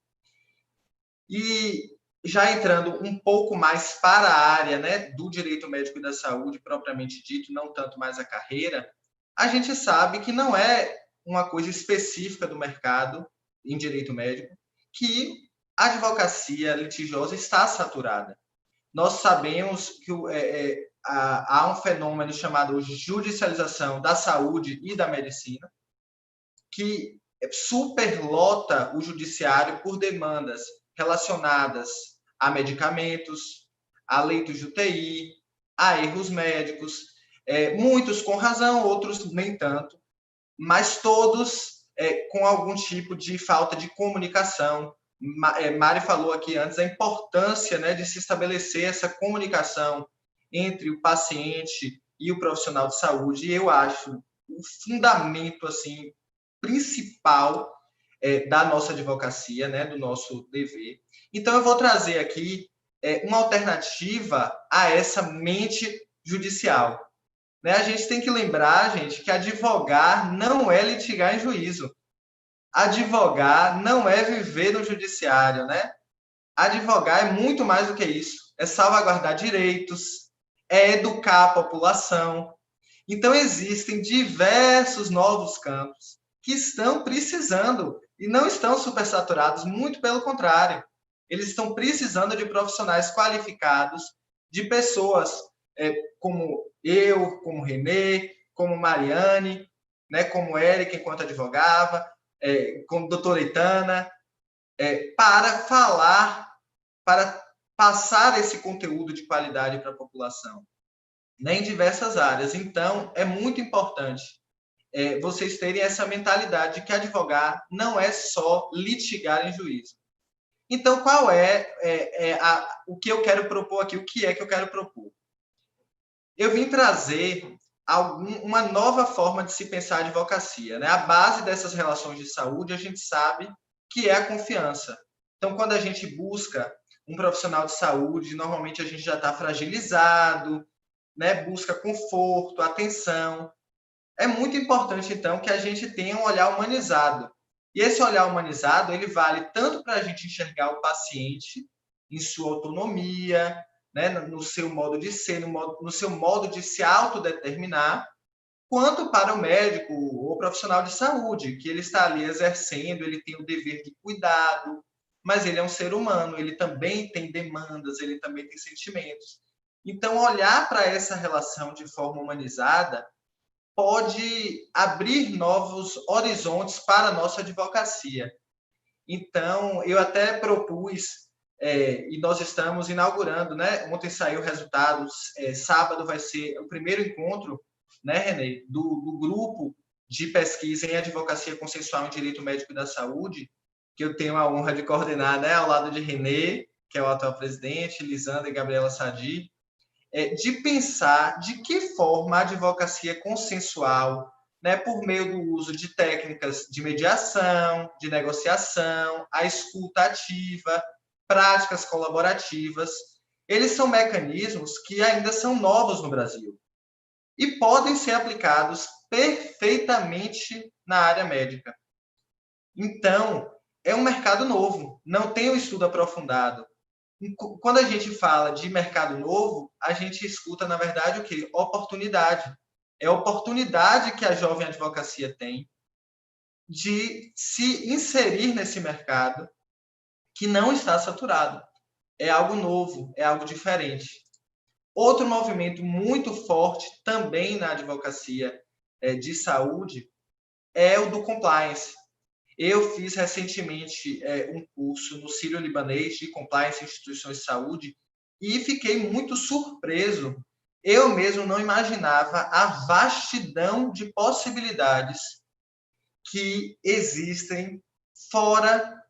E já entrando um pouco mais para a área, né, do direito médico e da saúde, propriamente dito, não tanto mais a carreira, a gente sabe que não é uma coisa específica do mercado em direito médico que a advocacia litigiosa está saturada. Nós sabemos que há um fenômeno chamado judicialização da saúde e da medicina, que superlota o judiciário por demandas relacionadas a medicamentos, a leitos de UTI, a erros médicos, muitos com razão, outros nem tanto, mas todos com algum tipo de falta de comunicação. Mari falou aqui antes a importância, né, de se estabelecer essa comunicação entre o paciente e o profissional de saúde, e eu acho o fundamento assim, principal da nossa advocacia, né, do nosso dever. Então, eu vou trazer aqui uma alternativa a essa mente judicial. Né? A gente tem que lembrar, gente, que advogar não é litigar em juízo. Advogar não é viver no judiciário, né? Advogar é muito mais do que isso. É salvaguardar direitos, é educar a população. Então, existem diversos novos campos que estão precisando e não estão supersaturados, muito pelo contrário. Eles estão precisando de profissionais qualificados, de pessoas como eu, como René, como Mariane, né, como Érica, enquanto advogava, como doutora Itana, para falar, para passar esse conteúdo de qualidade para a população, né, em diversas áreas. Então, é muito importante vocês terem essa mentalidade de que advogar não é só litigar em juízo. Então, qual o que eu quero propor aqui? O que é que eu quero propor? Eu vim trazer uma nova forma de se pensar a advocacia. Né? A base dessas relações de saúde, a gente sabe que é a confiança. Então, quando a gente busca um profissional de saúde, normalmente a gente já está fragilizado, né? Busca conforto, atenção. É muito importante, então, que a gente tenha um olhar humanizado. E esse olhar humanizado, ele vale tanto para a gente enxergar o paciente em sua autonomia, né, no seu modo de ser, no seu modo de se autodeterminar, quanto para o médico ou profissional de saúde, que ele está ali exercendo, ele tem o dever de cuidado, mas ele é um ser humano, ele também tem demandas, ele também tem sentimentos. Então, olhar para essa relação de forma humanizada pode abrir novos horizontes para a nossa advocacia. Então, eu até propus, e nós estamos inaugurando, né? Ontem saiu o resultado, sábado vai ser o primeiro encontro, né, Renê, do grupo de pesquisa em advocacia consensual em direito médico da saúde, que eu tenho a honra de coordenar, né, ao lado de Renê, que é o atual presidente, Lisandra e Gabriela Sadi, de pensar de que forma a advocacia consensual, né, por meio do uso de técnicas de mediação, de negociação, a escuta ativa, práticas colaborativas, eles são mecanismos que ainda são novos no Brasil e podem ser aplicados perfeitamente na área médica. Então, é um mercado novo, não tem um estudo aprofundado. Quando a gente fala de mercado novo, a gente escuta, na verdade, o quê? Oportunidade. É a oportunidade que a jovem advocacia tem de se inserir nesse mercado que não está saturado. É algo novo, é algo diferente. Outro movimento muito forte também na advocacia de saúde é o do compliance. Eu fiz recentemente um curso no Sírio-Libanês de Compliance em Instituições de Saúde e fiquei muito surpreso. Eu mesmo não imaginava a vastidão de possibilidades que existem fora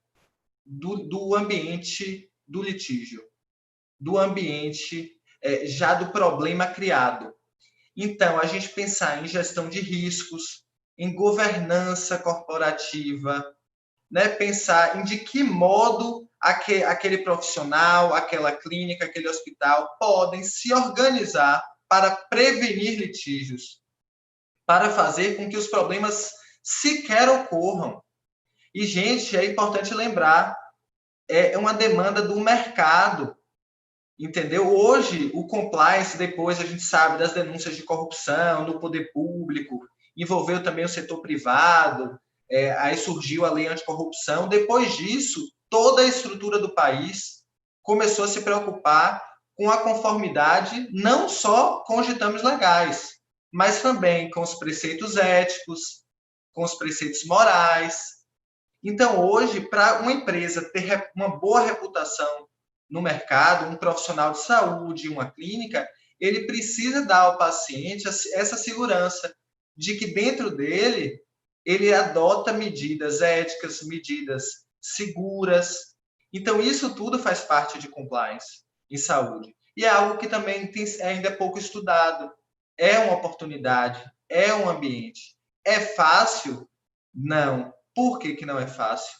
do ambiente do litígio, do ambiente já do problema criado. Então, a gente pensar em gestão de riscos, em governança corporativa, né? Pensar em de que modo aquele profissional, aquela clínica, aquele hospital podem se organizar para prevenir litígios, para fazer com que os problemas sequer ocorram. E, gente, é importante lembrar, é uma demanda do mercado, entendeu? Hoje, o compliance, depois a gente sabe das denúncias de corrupção no poder público, envolveu também o setor privado, aí surgiu a lei anticorrupção. Depois disso, toda a estrutura do país começou a se preocupar com a conformidade, não só com os ditames legais, mas também com os preceitos éticos, com os preceitos morais. Então, hoje, para uma empresa ter uma boa reputação no mercado, um profissional de saúde, uma clínica, ele precisa dar ao paciente essa segurança de que dentro dele ele adota medidas éticas, medidas seguras. Então, isso tudo faz parte de compliance em saúde. E é algo que também ainda é pouco estudado. É uma oportunidade, é um ambiente. É fácil? Não. Por que não é fácil?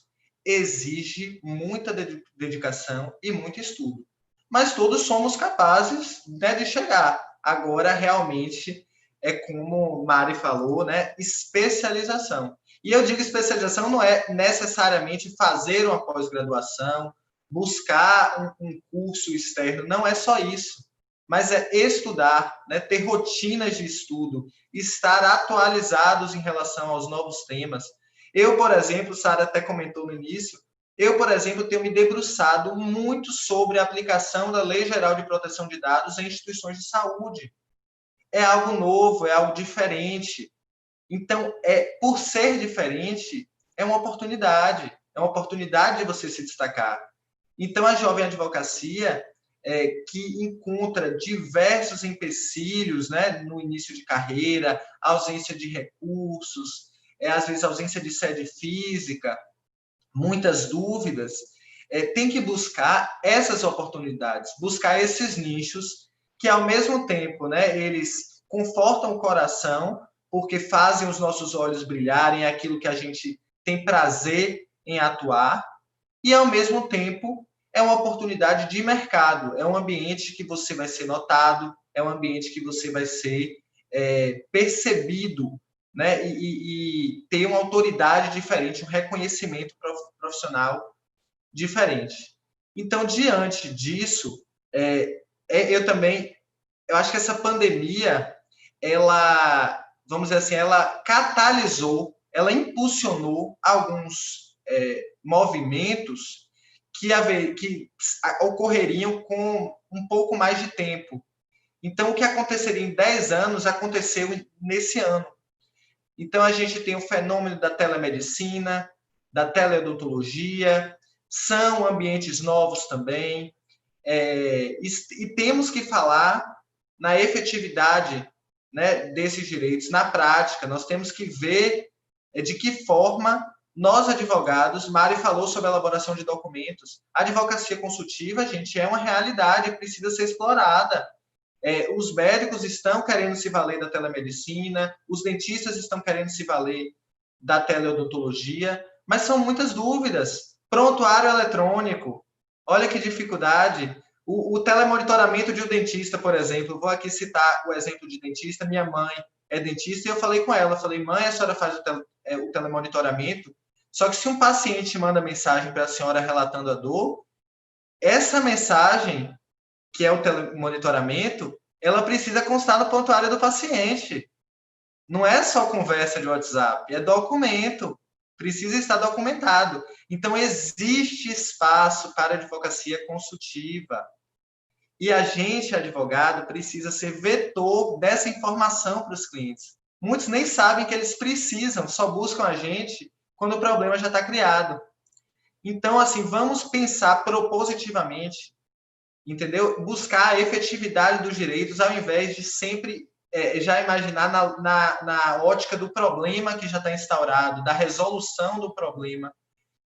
Exige muita dedicação e muito estudo. Mas todos somos capazes, né, de chegar. Agora, realmente, é como Mari falou, né, especialização. E eu digo especialização não é necessariamente fazer uma pós-graduação, buscar um curso externo, não é só isso. Mas é estudar, né, ter rotinas de estudo, estar atualizados em relação aos novos temas. Eu, por exemplo, Sara até comentou no início, eu, por exemplo, tenho me debruçado muito sobre a aplicação da Lei Geral de Proteção de Dados em instituições de saúde. É algo novo, é algo diferente. Então, por ser diferente, é uma oportunidade de você se destacar. Então, a jovem advocacia, que encontra diversos empecilhos, né, no início de carreira, ausência de recursos, às vezes ausência de sede física, muitas dúvidas, tem que buscar essas oportunidades, buscar esses nichos que, ao mesmo tempo, né, eles confortam o coração, porque fazem os nossos olhos brilharem, é aquilo que a gente tem prazer em atuar, e, ao mesmo tempo, é uma oportunidade de mercado, é um ambiente que você vai ser notado, é um ambiente que você vai ser percebido, né? E ter uma autoridade diferente, um reconhecimento profissional diferente. Então, diante disso, eu acho que essa pandemia, ela, vamos dizer assim, ela catalisou, ela impulsionou alguns movimentos que ocorreriam com um pouco mais de tempo. Então, o que aconteceria em 10 anos, aconteceu nesse ano. Então, a gente tem o fenômeno da telemedicina, da teleodontologia, são ambientes novos também, e temos que falar na efetividade, né, desses direitos. Na prática, nós temos que ver de que forma nós, advogados, Mari falou sobre a elaboração de documentos, a advocacia consultiva, gente, é uma realidade, precisa ser explorada. Os médicos estão querendo se valer da telemedicina, os dentistas estão querendo se valer da teleodontologia, mas são muitas dúvidas. Prontuário eletrônico, olha que dificuldade. O telemonitoramento de um dentista, por exemplo, vou aqui citar o exemplo de dentista, minha mãe é dentista, e eu falei com ela, falei, mãe, a senhora faz o telemonitoramento, só que se um paciente manda mensagem para a senhora relatando a dor, essa mensagem, que é o telemonitoramento, ela precisa constar no prontuário do paciente. Não é só conversa de WhatsApp, é documento. Precisa estar documentado. Então, existe espaço para advocacia consultiva. E a gente, advogado, precisa ser vetor dessa informação para os clientes. Muitos nem sabem que eles precisam, só buscam a gente quando o problema já está criado. Então, assim, vamos pensar propositivamente, entendeu? Buscar a efetividade dos direitos ao invés de sempre já imaginar na ótica do problema que já está instaurado, da resolução do problema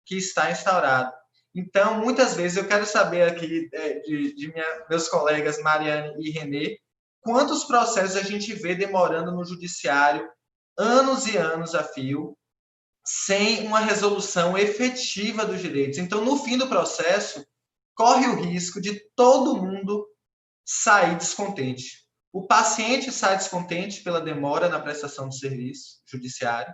que está instaurado. Então, muitas vezes, eu quero saber aqui de meus colegas Mariane e Renê, quantos processos a gente vê demorando no judiciário anos e anos a fio, sem uma resolução efetiva dos direitos. Então, no fim do processo, corre o risco de todo mundo sair descontente. O paciente sai descontente pela demora na prestação de serviço judiciário.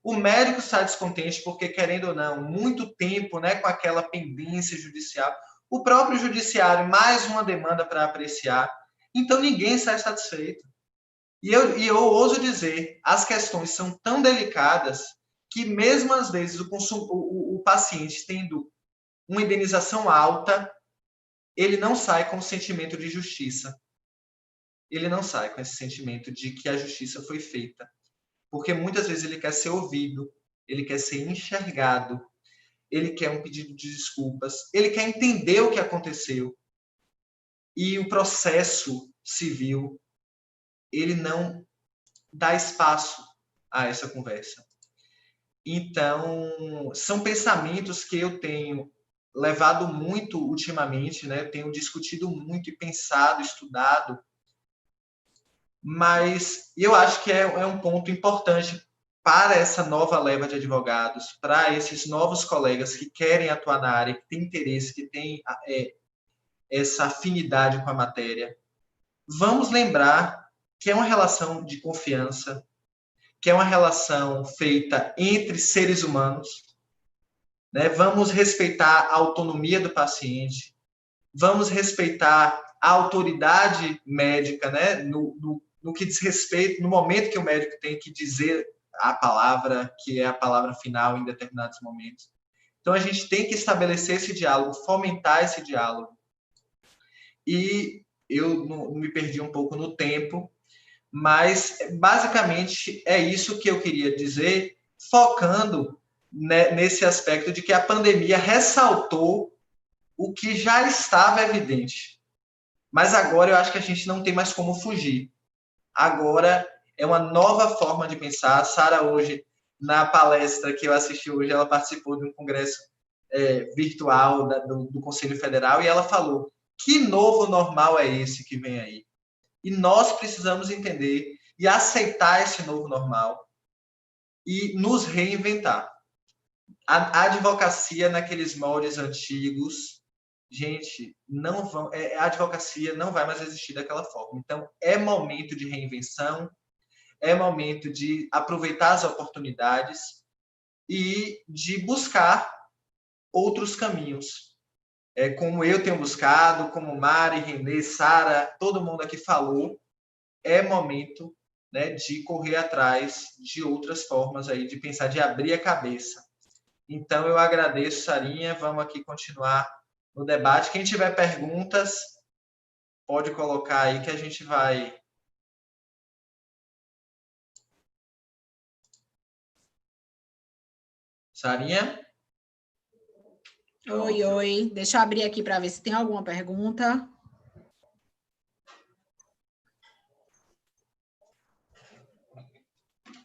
O médico sai descontente porque, querendo ou não, muito tempo, né, com aquela pendência judicial. O próprio judiciário, mais uma demanda para apreciar. Então, ninguém sai satisfeito. E eu ouso dizer, as questões são tão delicadas que, mesmo às vezes, o paciente tendo uma indenização alta, ele não sai com o sentimento de justiça. Ele não sai com esse sentimento de que a justiça foi feita. Porque muitas vezes ele quer ser ouvido, ele quer ser enxergado, ele quer um pedido de desculpas, ele quer entender o que aconteceu. E o processo civil, ele não dá espaço a essa conversa. Então, são pensamentos que eu tenho levado muito ultimamente, né? Eu tenho discutido muito e pensado, estudado, mas eu acho que é um ponto importante para essa nova leva de advogados, para esses novos colegas que querem atuar na área, que têm interesse, que têm essa afinidade com a matéria. Vamos lembrar que é uma relação de confiança, que é uma relação feita entre seres humanos, né? Vamos respeitar a autonomia do paciente, vamos respeitar a autoridade médica, né? No que diz respeito, no momento que o médico tem que dizer a palavra, que é a palavra final em determinados momentos. Então, a gente tem que estabelecer esse diálogo, fomentar esse diálogo. E eu me perdi um pouco no tempo, mas, basicamente, é isso que eu queria dizer, focando, né, nesse aspecto de que a pandemia ressaltou o que já estava evidente. Mas agora eu acho que a gente não tem mais como fugir. Agora é uma nova forma de pensar. A Sara, hoje, na palestra que eu assisti hoje, ela participou de um congresso virtual do Conselho Federal e ela falou: que novo normal é esse que vem aí? E nós precisamos entender e aceitar esse novo normal e nos reinventar. a advocacia naqueles moldes antigos, gente, a advocacia não vai mais existir daquela forma. Então, é momento de reinvenção, é momento de aproveitar as oportunidades e de buscar outros caminhos. Como eu tenho buscado, como Mari, Renê, Sara, todo mundo aqui falou, é momento, né, de correr atrás de outras formas aí, de pensar, de abrir a cabeça. Então, eu agradeço, Sarinha. Vamos aqui continuar no debate. Quem tiver perguntas, pode colocar aí que a gente vai... Sarinha? Oi, oi. Deixa eu abrir aqui para ver se tem alguma pergunta.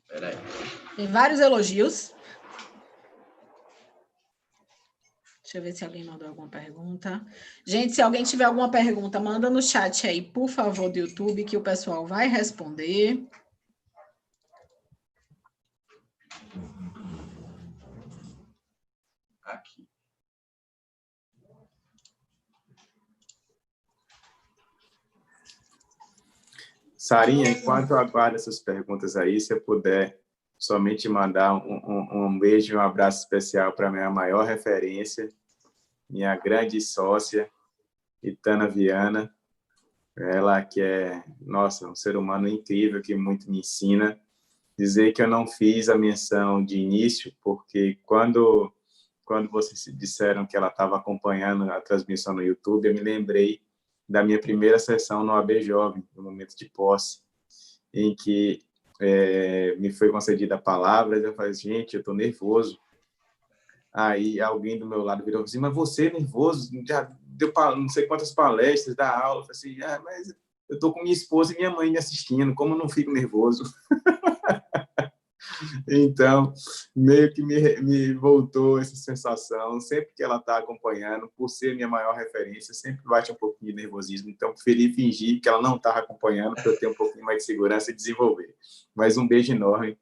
Peraí. Tem vários elogios. Deixa eu ver se alguém mandou alguma pergunta. Gente, se alguém tiver alguma pergunta, manda no chat aí, por favor, do YouTube, que o pessoal vai responder. Aqui. Sarinha, enquanto eu aguardo essas perguntas aí, se eu puder somente mandar um beijo e um abraço especial para a minha maior referência, minha grande sócia, Itana Viana, ela que é, nossa, um ser humano incrível, que muito me ensina. Dizer que eu não fiz a menção de início, porque quando vocês disseram que ela estava acompanhando a transmissão no YouTube, eu me lembrei da minha primeira sessão no AB Jovem, no momento de posse, em que me foi concedida a palavra, e eu falei, gente, eu estou nervoso. Aí alguém do meu lado virou assim, mas você é nervoso? Já deu não sei quantas palestras, dá aula. Eu falei assim, mas eu estou com minha esposa e minha mãe me assistindo, como eu não fico nervoso? Então, meio que me voltou essa sensação, sempre que ela está acompanhando, por ser minha maior referência, sempre bate um pouquinho de nervosismo. Então, preferi fingir que ela não estava acompanhando, para eu ter um pouquinho mais de segurança e desenvolver. Mas um beijo enorme.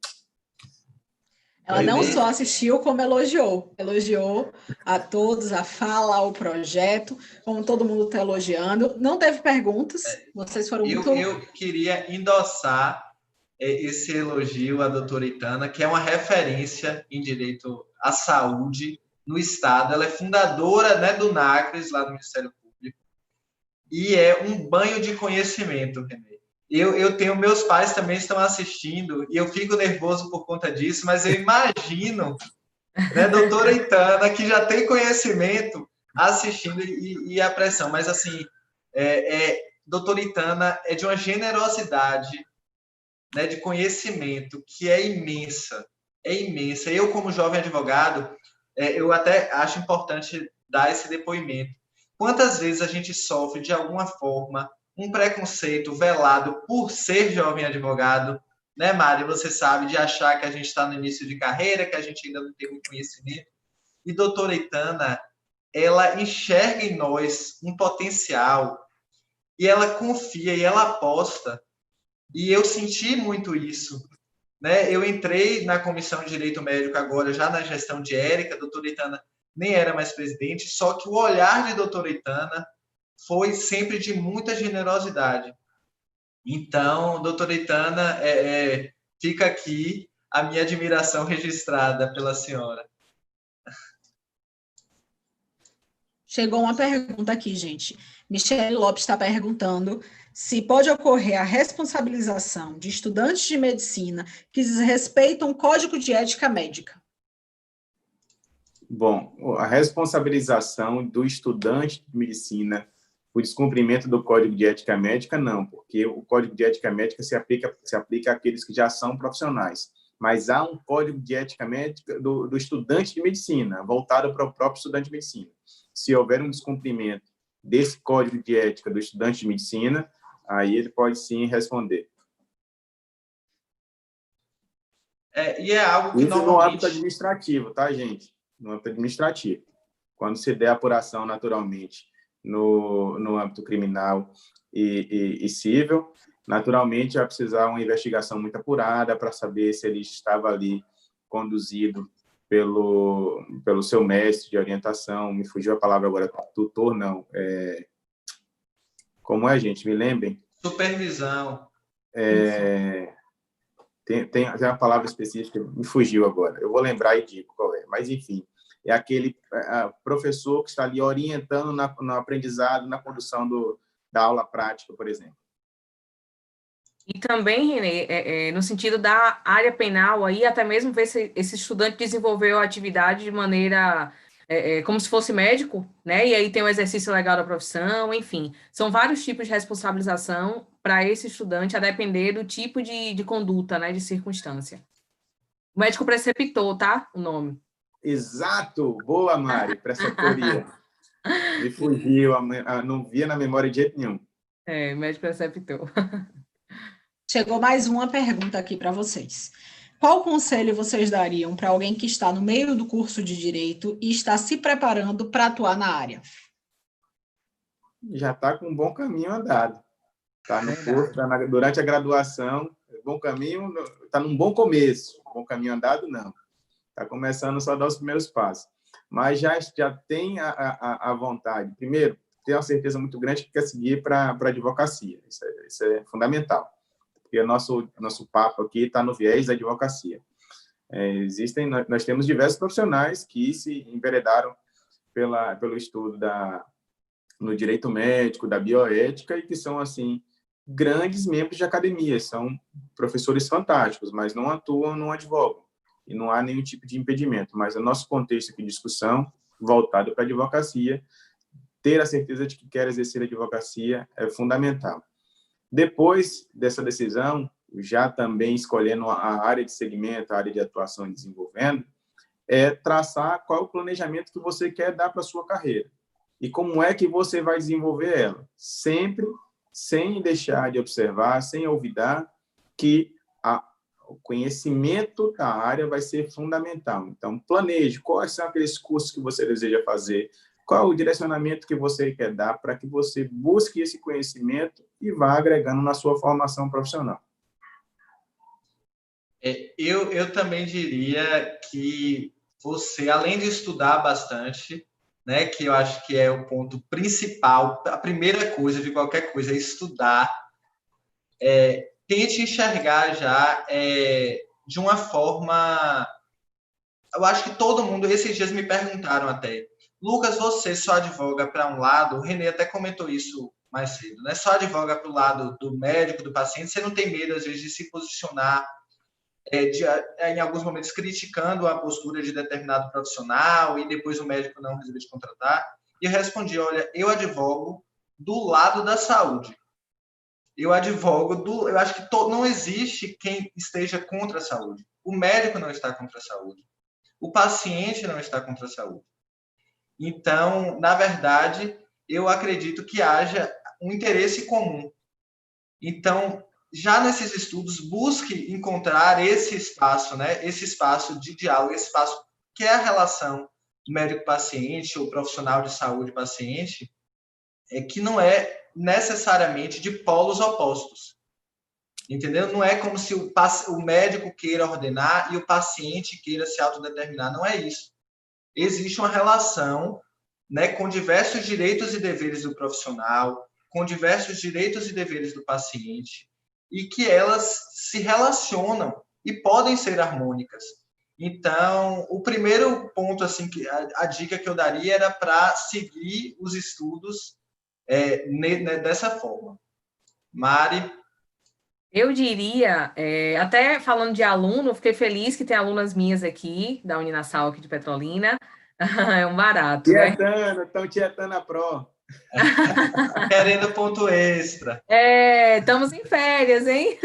Ela não só assistiu, como elogiou. Elogiou a todos, a fala, o projeto, como todo mundo está elogiando. Não teve perguntas, vocês foram muito... Eu queria endossar esse elogio à doutora Itana, que é uma referência em direito à saúde no Estado. Ela é fundadora, né, do NACRES, lá do Ministério Público, e é um banho de conhecimento, Renê. Eu tenho, meus pais também estão assistindo, e eu fico nervoso por conta disso, mas eu imagino, né, doutora Itana, que já tem conhecimento, assistindo e a pressão. Mas, assim, doutora Itana é de uma generosidade, né, de conhecimento que é imensa, Eu, como jovem advogado, eu até acho importante dar esse depoimento. Quantas vezes a gente sofre, de alguma forma, um preconceito velado por ser jovem advogado, né, Mari? Você sabe, de achar que a gente está no início de carreira, que a gente ainda não tem muito conhecimento. E doutora Itana, ela enxerga em nós um potencial e ela confia e ela aposta. E eu senti muito isso, né? Eu entrei na Comissão de Direito Médico agora, já na gestão de Érica, a doutora Itana nem era mais presidente, só que o olhar de doutora Itana foi sempre de muita generosidade. Então, doutora Itana, fica aqui a minha admiração registrada pela senhora. Chegou uma pergunta aqui, gente. Michele Lopes está perguntando se pode ocorrer a responsabilização de estudantes de medicina que desrespeitam o Código de Ética Médica. Bom, a responsabilização do estudante de medicina por descumprimento do Código de Ética Médica, não, porque o Código de Ética Médica se aplica àqueles que já são profissionais. Mas há um Código de Ética Médica do estudante de medicina, voltado para o próprio estudante de medicina. Se houver um descumprimento desse Código de Ética do estudante de medicina, aí ele pode sim responder. E é algo que isso normalmente... no âmbito administrativo, tá, gente? No âmbito administrativo. Quando se der apuração naturalmente no âmbito criminal e civil, naturalmente vai precisar uma investigação muito apurada para saber se ele estava ali conduzido pelo seu mestre de orientação, me fugiu a palavra agora, tutor, não. Como é, gente? Me lembrem. Supervisão. Tem uma palavra específica, me fugiu agora. Eu vou lembrar e digo qual é. Mas, enfim, é aquele professor que está ali orientando no aprendizado, na condução da aula prática, por exemplo. E também, Renê, no sentido da área penal, aí até mesmo ver se esse estudante desenvolveu a atividade de maneira como se fosse médico, né? E aí tem o exercício legal da profissão, enfim. São vários tipos de responsabilização para esse estudante, a depender do tipo de conduta, né? De circunstância. O médico preceptor, tá? O nome. Exato! Boa, Mari, preceptoria. Me fugiu, não via na memória de jeito nenhum. Médico preceptor. Chegou mais uma pergunta aqui para vocês. Qual conselho vocês dariam para alguém que está no meio do curso de Direito e está se preparando para atuar na área? Já está com um bom caminho andado. Está no curso, durante a graduação, bom caminho, está num bom começo. Bom caminho andado, não. Está começando só a dar os primeiros passos. Mas já tem a vontade. Primeiro, tem uma certeza muito grande que quer seguir para a advocacia. Isso é fundamental. Porque o nosso papo aqui está no viés da advocacia. Nós temos diversos profissionais que se enveredaram pelo estudo no direito médico, da bioética, e que são, assim, grandes membros de academia, são professores fantásticos, mas não atuam, não advogam, e não há nenhum tipo de impedimento. Mas o nosso contexto aqui de discussão, voltado para a advocacia, ter a certeza de que quer exercer a advocacia é fundamental. Depois dessa decisão, já também escolhendo a área de segmento, a área de atuação e desenvolvendo, traçar qual é o planejamento que você quer dar para a sua carreira e como é que você vai desenvolver ela, sempre sem deixar de observar, sem olvidar que o conhecimento da área vai ser fundamental. Então, planeje quais são aqueles cursos que você deseja fazer, qual o direcionamento que você quer dar para que você busque esse conhecimento e vá agregando na sua formação profissional. Eu também diria que você, além de estudar bastante, né, que eu acho que é o ponto principal, a primeira coisa de qualquer coisa é estudar, tente enxergar já de uma forma... Eu acho que todo mundo, esses dias me perguntaram até, Lucas, você só advoga para um lado, o Renê até comentou isso mais cedo, né? Só advoga para o lado do médico, do paciente, você não tem medo, às vezes, de se posicionar, em alguns momentos, criticando a postura de determinado profissional e depois o médico não resolver te contratar. E eu respondi, olha, eu advogo do lado da saúde. Eu acho que não existe quem esteja contra a saúde. O médico não está contra a saúde. O paciente não está contra a saúde. Então, na verdade, eu acredito que haja um interesse comum. Então, já nesses estudos, busque encontrar esse espaço, né? Esse espaço de diálogo, esse espaço que é a relação médico-paciente ou profissional de saúde-paciente, que não é necessariamente de polos opostos. Entendeu? Não é como se o médico queira ordenar e o paciente queira se autodeterminar. Não é isso. Existe uma relação, né, com diversos direitos e deveres do profissional, com diversos direitos e deveres do paciente, e que elas se relacionam e podem ser harmônicas. Então, o primeiro ponto, assim, a dica que eu daria era para seguir os estudos dessa forma. Mari? Eu diria, até falando de aluno, fiquei feliz que tem alunas minhas aqui, da Uninasal aqui de Petrolina. É um barato, né? Estão tietando a pró. Querendo ponto extra. Estamos em férias, hein?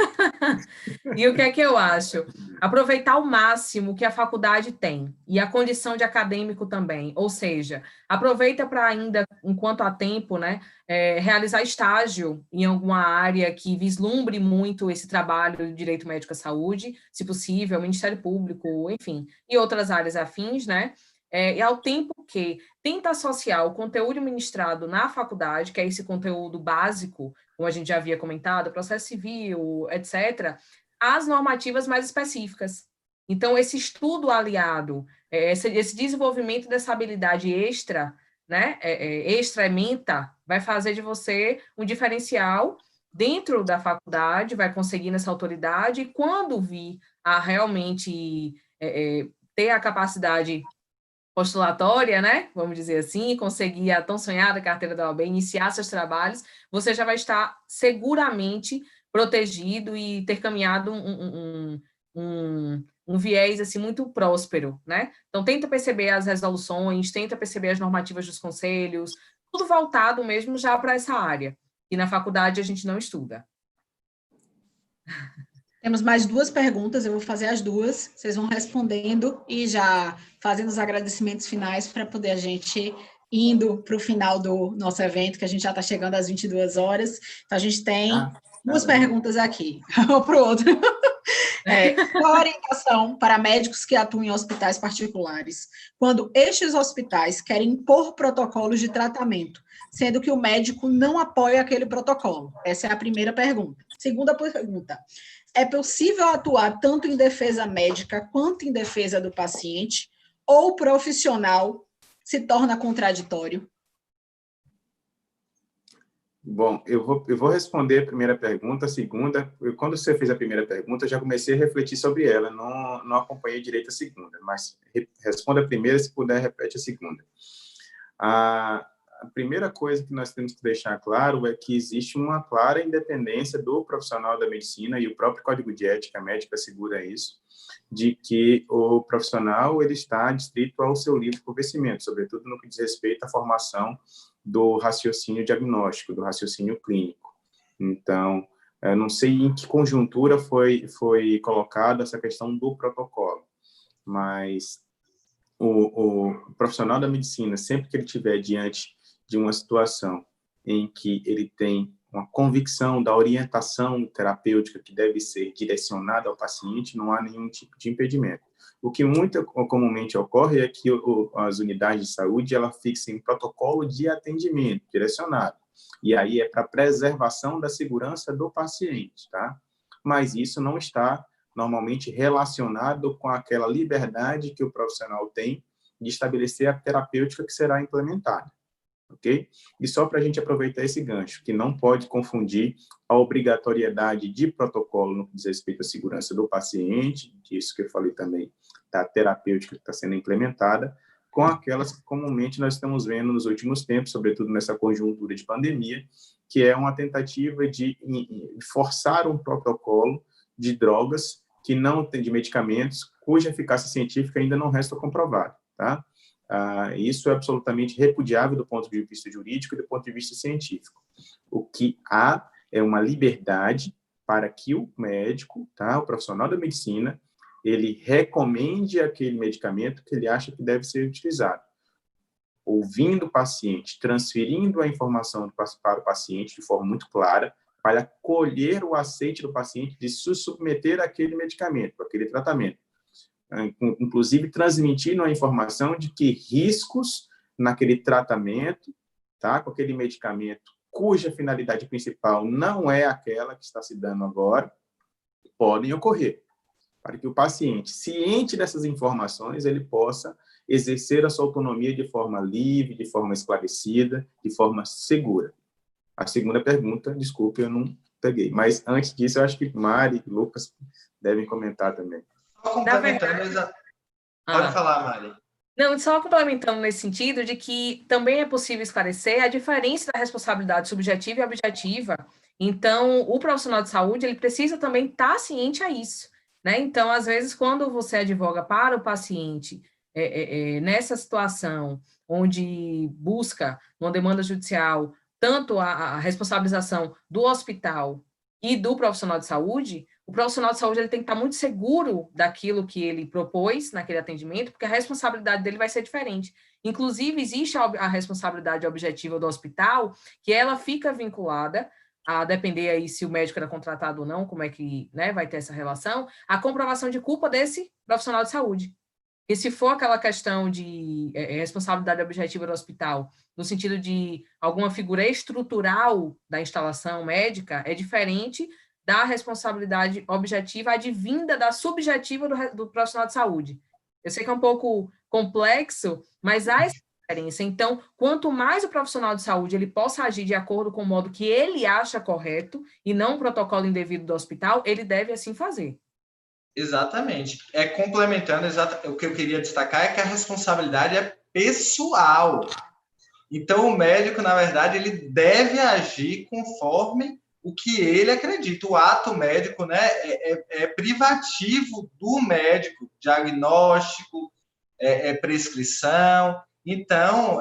E o que é que eu acho? Aproveitar ao máximo que a faculdade tem e a condição de acadêmico também. Ou seja, aproveita para ainda, enquanto há tempo, né, realizar estágio em alguma área que vislumbre muito esse trabalho de direito médico à saúde, se possível, Ministério Público, enfim, e outras áreas afins, né? E ao tempo que tenta associar o conteúdo ministrado na faculdade, que é esse conteúdo básico, como a gente já havia comentado, processo civil, etc., às normativas mais específicas. Então, esse estudo aliado esse desenvolvimento dessa habilidade extra, né, extra-ementa, vai fazer de você um diferencial dentro da faculdade, vai conseguir essa autoridade, e quando vir a realmente ter a capacidade postulatória, né, vamos dizer assim, conseguir a tão sonhada carteira da OAB, iniciar seus trabalhos, você já vai estar seguramente protegido e ter caminhado um viés assim, muito próspero, né? Então, tenta perceber as resoluções, tenta perceber as normativas dos conselhos, tudo voltado mesmo já para essa área. E na faculdade a gente não estuda. Temos mais 2 perguntas, eu vou fazer as 2, vocês vão respondendo e já fazendo os agradecimentos finais para poder a gente indo para o final do nosso evento, que a gente já está chegando às 22 horas. Então, a gente tem 2 perguntas aqui, ou para o outro. Qual a orientação para médicos que atuam em hospitais particulares, quando estes hospitais querem impor protocolos de tratamento, sendo que o médico não apoia aquele protocolo? Essa é a primeira pergunta. Segunda pergunta, é possível atuar tanto em defesa médica quanto em defesa do paciente, ou o profissional se torna contraditório? Bom, eu vou responder a primeira pergunta. A segunda, quando você fez a primeira pergunta, eu já comecei a refletir sobre ela, não acompanhei direito a segunda, mas responda a primeira, se puder, repete a segunda. A primeira coisa que nós temos que deixar claro é que existe uma clara independência do profissional da medicina, e o próprio Código de Ética Médica assegura isso, de que o profissional ele está adstrito ao seu livre convencimento, sobretudo no que diz respeito à formação do raciocínio diagnóstico, do raciocínio clínico. Então, eu não sei em que conjuntura foi colocada essa questão do protocolo, mas o profissional da medicina, sempre que ele estiver diante de uma situação em que ele tem uma convicção da orientação terapêutica que deve ser direcionada ao paciente, não há nenhum tipo de impedimento. O que muito comumente ocorre é que as unidades de saúde ela fixem protocolo de atendimento direcionado, e aí é para preservação da segurança do paciente, tá? Mas isso não está normalmente relacionado com aquela liberdade que o profissional tem de estabelecer a terapêutica que será implementada. Ok? E só para a gente aproveitar esse gancho, que não pode confundir a obrigatoriedade de protocolo no que diz respeito à segurança do paciente, isso que eu falei também, da terapêutica que está sendo implementada, com aquelas que comumente nós estamos vendo nos últimos tempos, sobretudo nessa conjuntura de pandemia, que é uma tentativa de forçar um protocolo de drogas que não tem, de medicamentos, cuja eficácia científica ainda não resta comprovada, tá? Isso é absolutamente repudiável do ponto de vista jurídico e do ponto de vista científico. O que há é uma liberdade para que o médico, tá, o profissional da medicina, ele recomende aquele medicamento que ele acha que deve ser utilizado, ouvindo o paciente, transferindo a informação para o paciente de forma muito clara, para colher o aceite do paciente de se submeter àquele medicamento, àquele tratamento. Inclusive transmitindo a informação de que riscos naquele tratamento, tá, com aquele medicamento cuja finalidade principal não é aquela que está se dando agora, podem ocorrer, para que o paciente, ciente dessas informações, ele possa exercer a sua autonomia de forma livre, de forma esclarecida, de forma segura. A segunda pergunta, desculpe, eu não peguei, mas antes disso, eu acho que Mari e Lucas devem comentar também. Só complementando, pode falar, Mari. Não, só complementando nesse sentido de que também é possível esclarecer a diferença da responsabilidade subjetiva e objetiva. Então, o profissional de saúde, ele precisa também estar ciente a isso, né? Então, às vezes, quando você advoga para o paciente, nessa situação onde busca, uma demanda judicial, tanto a responsabilização do hospital e do profissional de saúde, o profissional de saúde ele tem que estar muito seguro daquilo que ele propôs naquele atendimento, porque a responsabilidade dele vai ser diferente. Inclusive, existe a responsabilidade objetiva do hospital, que ela fica vinculada, a depender aí se o médico era contratado ou não, como é que, né, vai ter essa relação, a comprovação de culpa desse profissional de saúde. E se for aquela questão de responsabilidade objetiva do hospital, no sentido de alguma figura estrutural da instalação médica, é diferente da responsabilidade objetiva advinda da subjetiva do profissional de saúde. Eu sei que é um pouco complexo, mas há essa diferença. Então, quanto mais o profissional de saúde ele possa agir de acordo com o modo que ele acha correto e não o protocolo indevido do hospital, ele deve assim fazer. Exatamente. Complementando, o que eu queria destacar é que a responsabilidade é pessoal. Então, o médico, na verdade, ele deve agir conforme o que ele acredita. O ato médico, né, é privativo do médico, diagnóstico, prescrição. Então,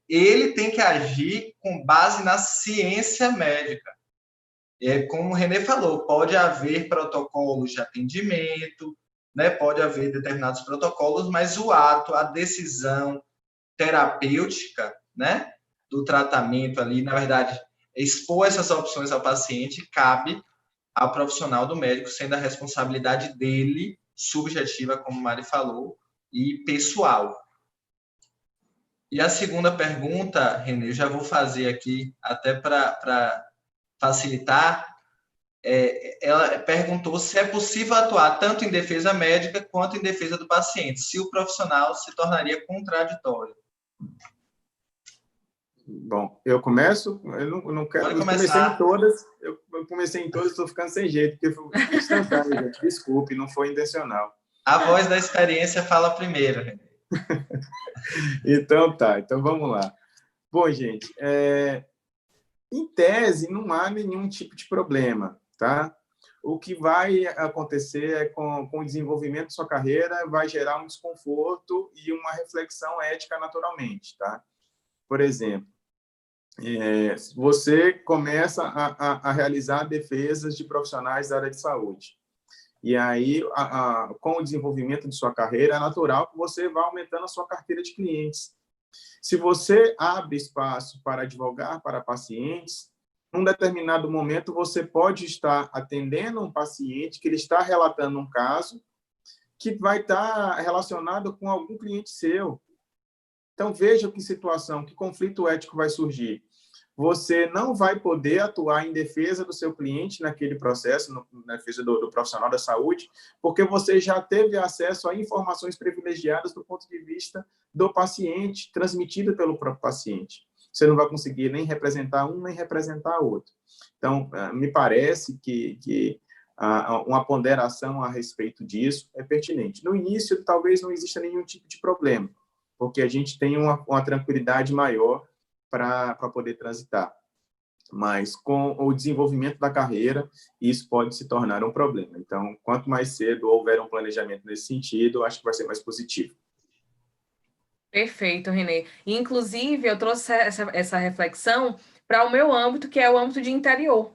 ele tem que agir com base na ciência médica. Como o René falou, pode haver protocolos de atendimento, né, pode haver determinados protocolos, mas o ato, a decisão terapêutica, né, do tratamento ali, na verdade, expor essas opções ao paciente cabe ao profissional do médico, sendo a responsabilidade dele, subjetiva, como a Mari falou, e pessoal. E a segunda pergunta, René, eu já vou fazer aqui, até para facilitar, ela perguntou se é possível atuar tanto em defesa médica quanto em defesa do paciente, se o profissional se tornaria contraditório. Bom, eu começo, eu não quero, eu comecei em todas, estou ficando sem jeito, porque foi instantâneo, gente, desculpe, não foi intencional. A voz da experiência fala primeiro. Então vamos lá. Bom, gente, em tese não há nenhum tipo de problema, tá? O que vai acontecer é com o desenvolvimento de sua carreira, vai gerar um desconforto e uma reflexão ética naturalmente, tá? Por exemplo, você começa a realizar defesas de profissionais da área de saúde. E aí, com o desenvolvimento de sua carreira, é natural que você vá aumentando a sua carteira de clientes. Se você abre espaço para advogar para pacientes, num determinado momento você pode estar atendendo um paciente que ele está relatando um caso que vai estar relacionado com algum cliente seu. Então, veja que situação, que conflito ético vai surgir. Você não vai poder atuar em defesa do seu cliente naquele processo, na defesa do profissional da saúde, porque você já teve acesso a informações privilegiadas do ponto de vista do paciente, transmitida pelo próprio paciente. Você não vai conseguir nem representar um, nem representar outro. Então, me parece que uma ponderação a respeito disso é pertinente. No início, talvez não exista nenhum tipo de problema, porque a gente tem uma tranquilidade maior para poder transitar. Mas, com o desenvolvimento da carreira, isso pode se tornar um problema. Então, quanto mais cedo houver um planejamento nesse sentido, acho que vai ser mais positivo. Perfeito, René. Inclusive, eu trouxe essa reflexão para o meu âmbito, que é o âmbito de interior.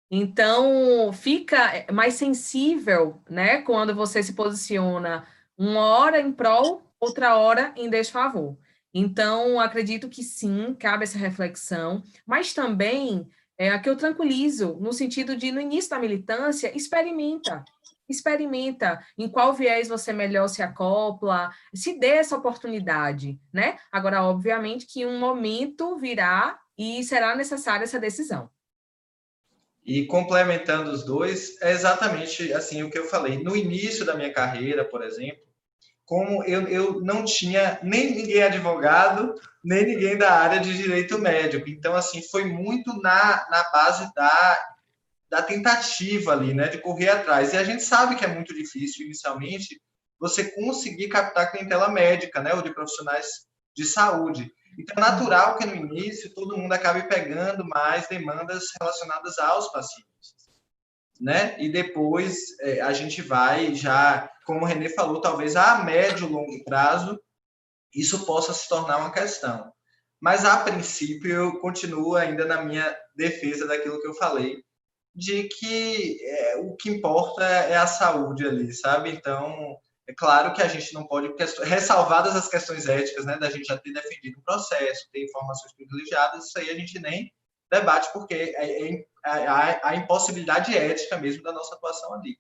Então, fica mais sensível, né, quando você se posiciona uma hora em prol, outra hora em desfavor. Então, acredito que sim, cabe essa reflexão, mas também a que eu tranquilizo, no sentido de, no início da militância, experimenta em qual viés você melhor se acopla, se dê essa oportunidade, né? Agora, obviamente que um momento virá e será necessária essa decisão. E complementando os dois, é exatamente assim o que eu falei. No início da minha carreira, por exemplo, como eu não tinha nem ninguém advogado, nem ninguém da área de direito médico. Então, assim, foi muito na base da tentativa ali, né, de correr atrás. E a gente sabe que é muito difícil, inicialmente, você conseguir captar clientela médica, né, ou de profissionais de saúde. Então, é natural que no início todo mundo acabe pegando mais demandas relacionadas aos pacientes, né? E depois a gente vai já, como o René falou, talvez a médio e longo prazo isso possa se tornar uma questão. Mas, a princípio, eu continuo ainda na minha defesa daquilo que eu falei, de que o que importa é a saúde ali, sabe? Então, é claro que a gente não pode, ressalvadas as questões éticas, né, da gente já ter defendido o processo, ter informações privilegiadas, isso aí a gente nem debate, porque a impossibilidade ética mesmo da nossa atuação ali.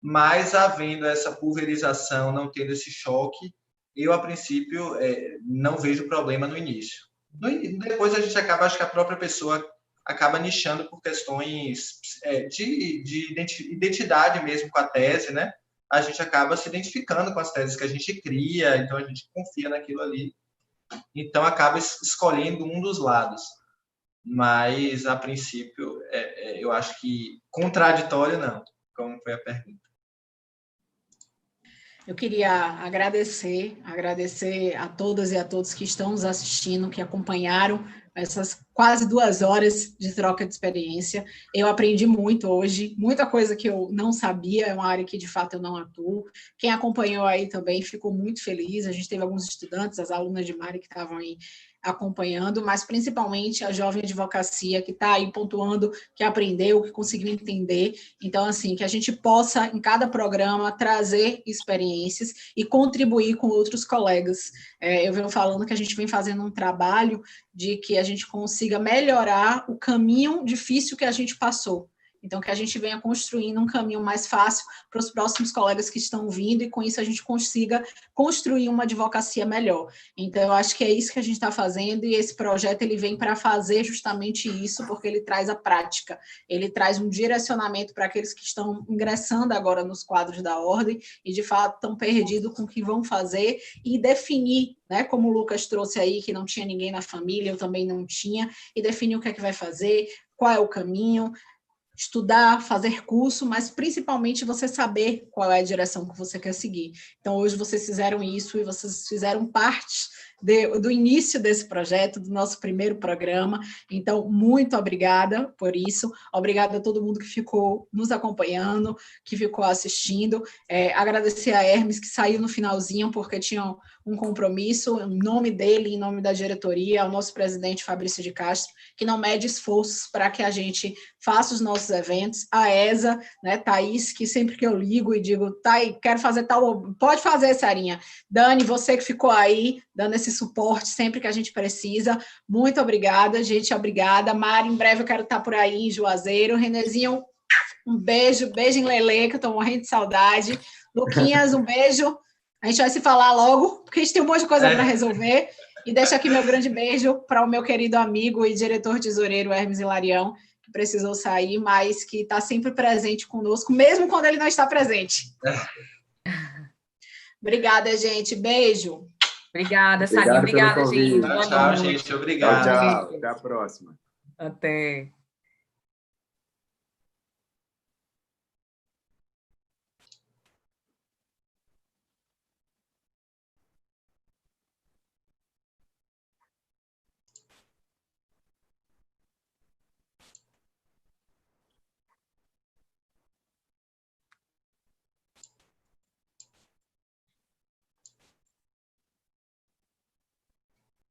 Mas, havendo essa pulverização, não tendo esse choque, eu, a princípio, não vejo problema no início. Depois a gente acaba, acho que a própria pessoa acaba nichando por questões de identidade mesmo com a tese, né? a gente acaba se identificando com as teses que a gente cria, então a gente confia naquilo ali. Então, acaba escolhendo um dos lados. Mas, a princípio, eu acho que contraditório não, como foi a pergunta. Eu queria agradecer a todas e a todos que estão nos assistindo, que acompanharam essas quase 2 horas de troca de experiência. Eu aprendi muito hoje, muita coisa que eu não sabia, é uma área que de fato eu não atuo. Quem acompanhou aí também ficou muito feliz. A gente teve alguns estudantes, as alunas de Mari que estavam aí acompanhando, mas principalmente a jovem advocacia que está aí pontuando, que aprendeu, que conseguiu entender. Então, assim, que a gente possa, em cada programa, trazer experiências e contribuir com outros colegas. Eu venho falando que a gente vem fazendo um trabalho de que a gente consiga melhorar o caminho difícil que a gente passou. Então, que a gente venha construindo um caminho mais fácil para os próximos colegas que estão vindo e, com isso, a gente consiga construir uma advocacia melhor. Então, eu acho que é isso que a gente está fazendo e esse projeto ele vem para fazer justamente isso, porque ele traz a prática, ele traz um direcionamento para aqueles que estão ingressando agora nos quadros da ordem e, de fato, estão perdidos com o que vão fazer e definir, né, como o Lucas trouxe aí, que não tinha ninguém na família, eu também não tinha, e definir o que é que vai fazer, qual é o caminho, estudar, fazer curso, mas principalmente você saber qual é a direção que você quer seguir. Então, hoje vocês fizeram isso e vocês fizeram parte do início desse projeto, do nosso primeiro programa. Então, muito obrigada por isso. Obrigada a todo mundo que ficou nos acompanhando, que ficou assistindo. Agradecer a Hermes, que saiu no finalzinho, porque tinha um compromisso, em nome dele, em nome da diretoria, ao nosso presidente Fabrício de Castro, que não mede esforços para que a gente faça os nossos eventos, a ESA, né, Thaís, que sempre que eu ligo e digo, Thaís, quero fazer tal, pode fazer, Sarinha. Dani, você que ficou aí, dando esse suporte sempre que a gente precisa, muito obrigada, gente, obrigada. Mari, em breve eu quero estar por aí em Juazeiro. Renezinho, um beijo em Lelê, que eu estou morrendo de saudade. Luquinhas, um beijo. A gente vai se falar logo, porque a gente tem um monte de coisa para resolver. E deixo aqui meu grande beijo para o meu querido amigo e diretor tesoureiro Hermes Hilarião, que precisou sair, mas que está sempre presente conosco, mesmo quando ele não está presente. Obrigada, gente. Beijo. Obrigada, Sarinha. Obrigada, gente. Tchau, gente. Obrigado. Tchau. Até a próxima. Até.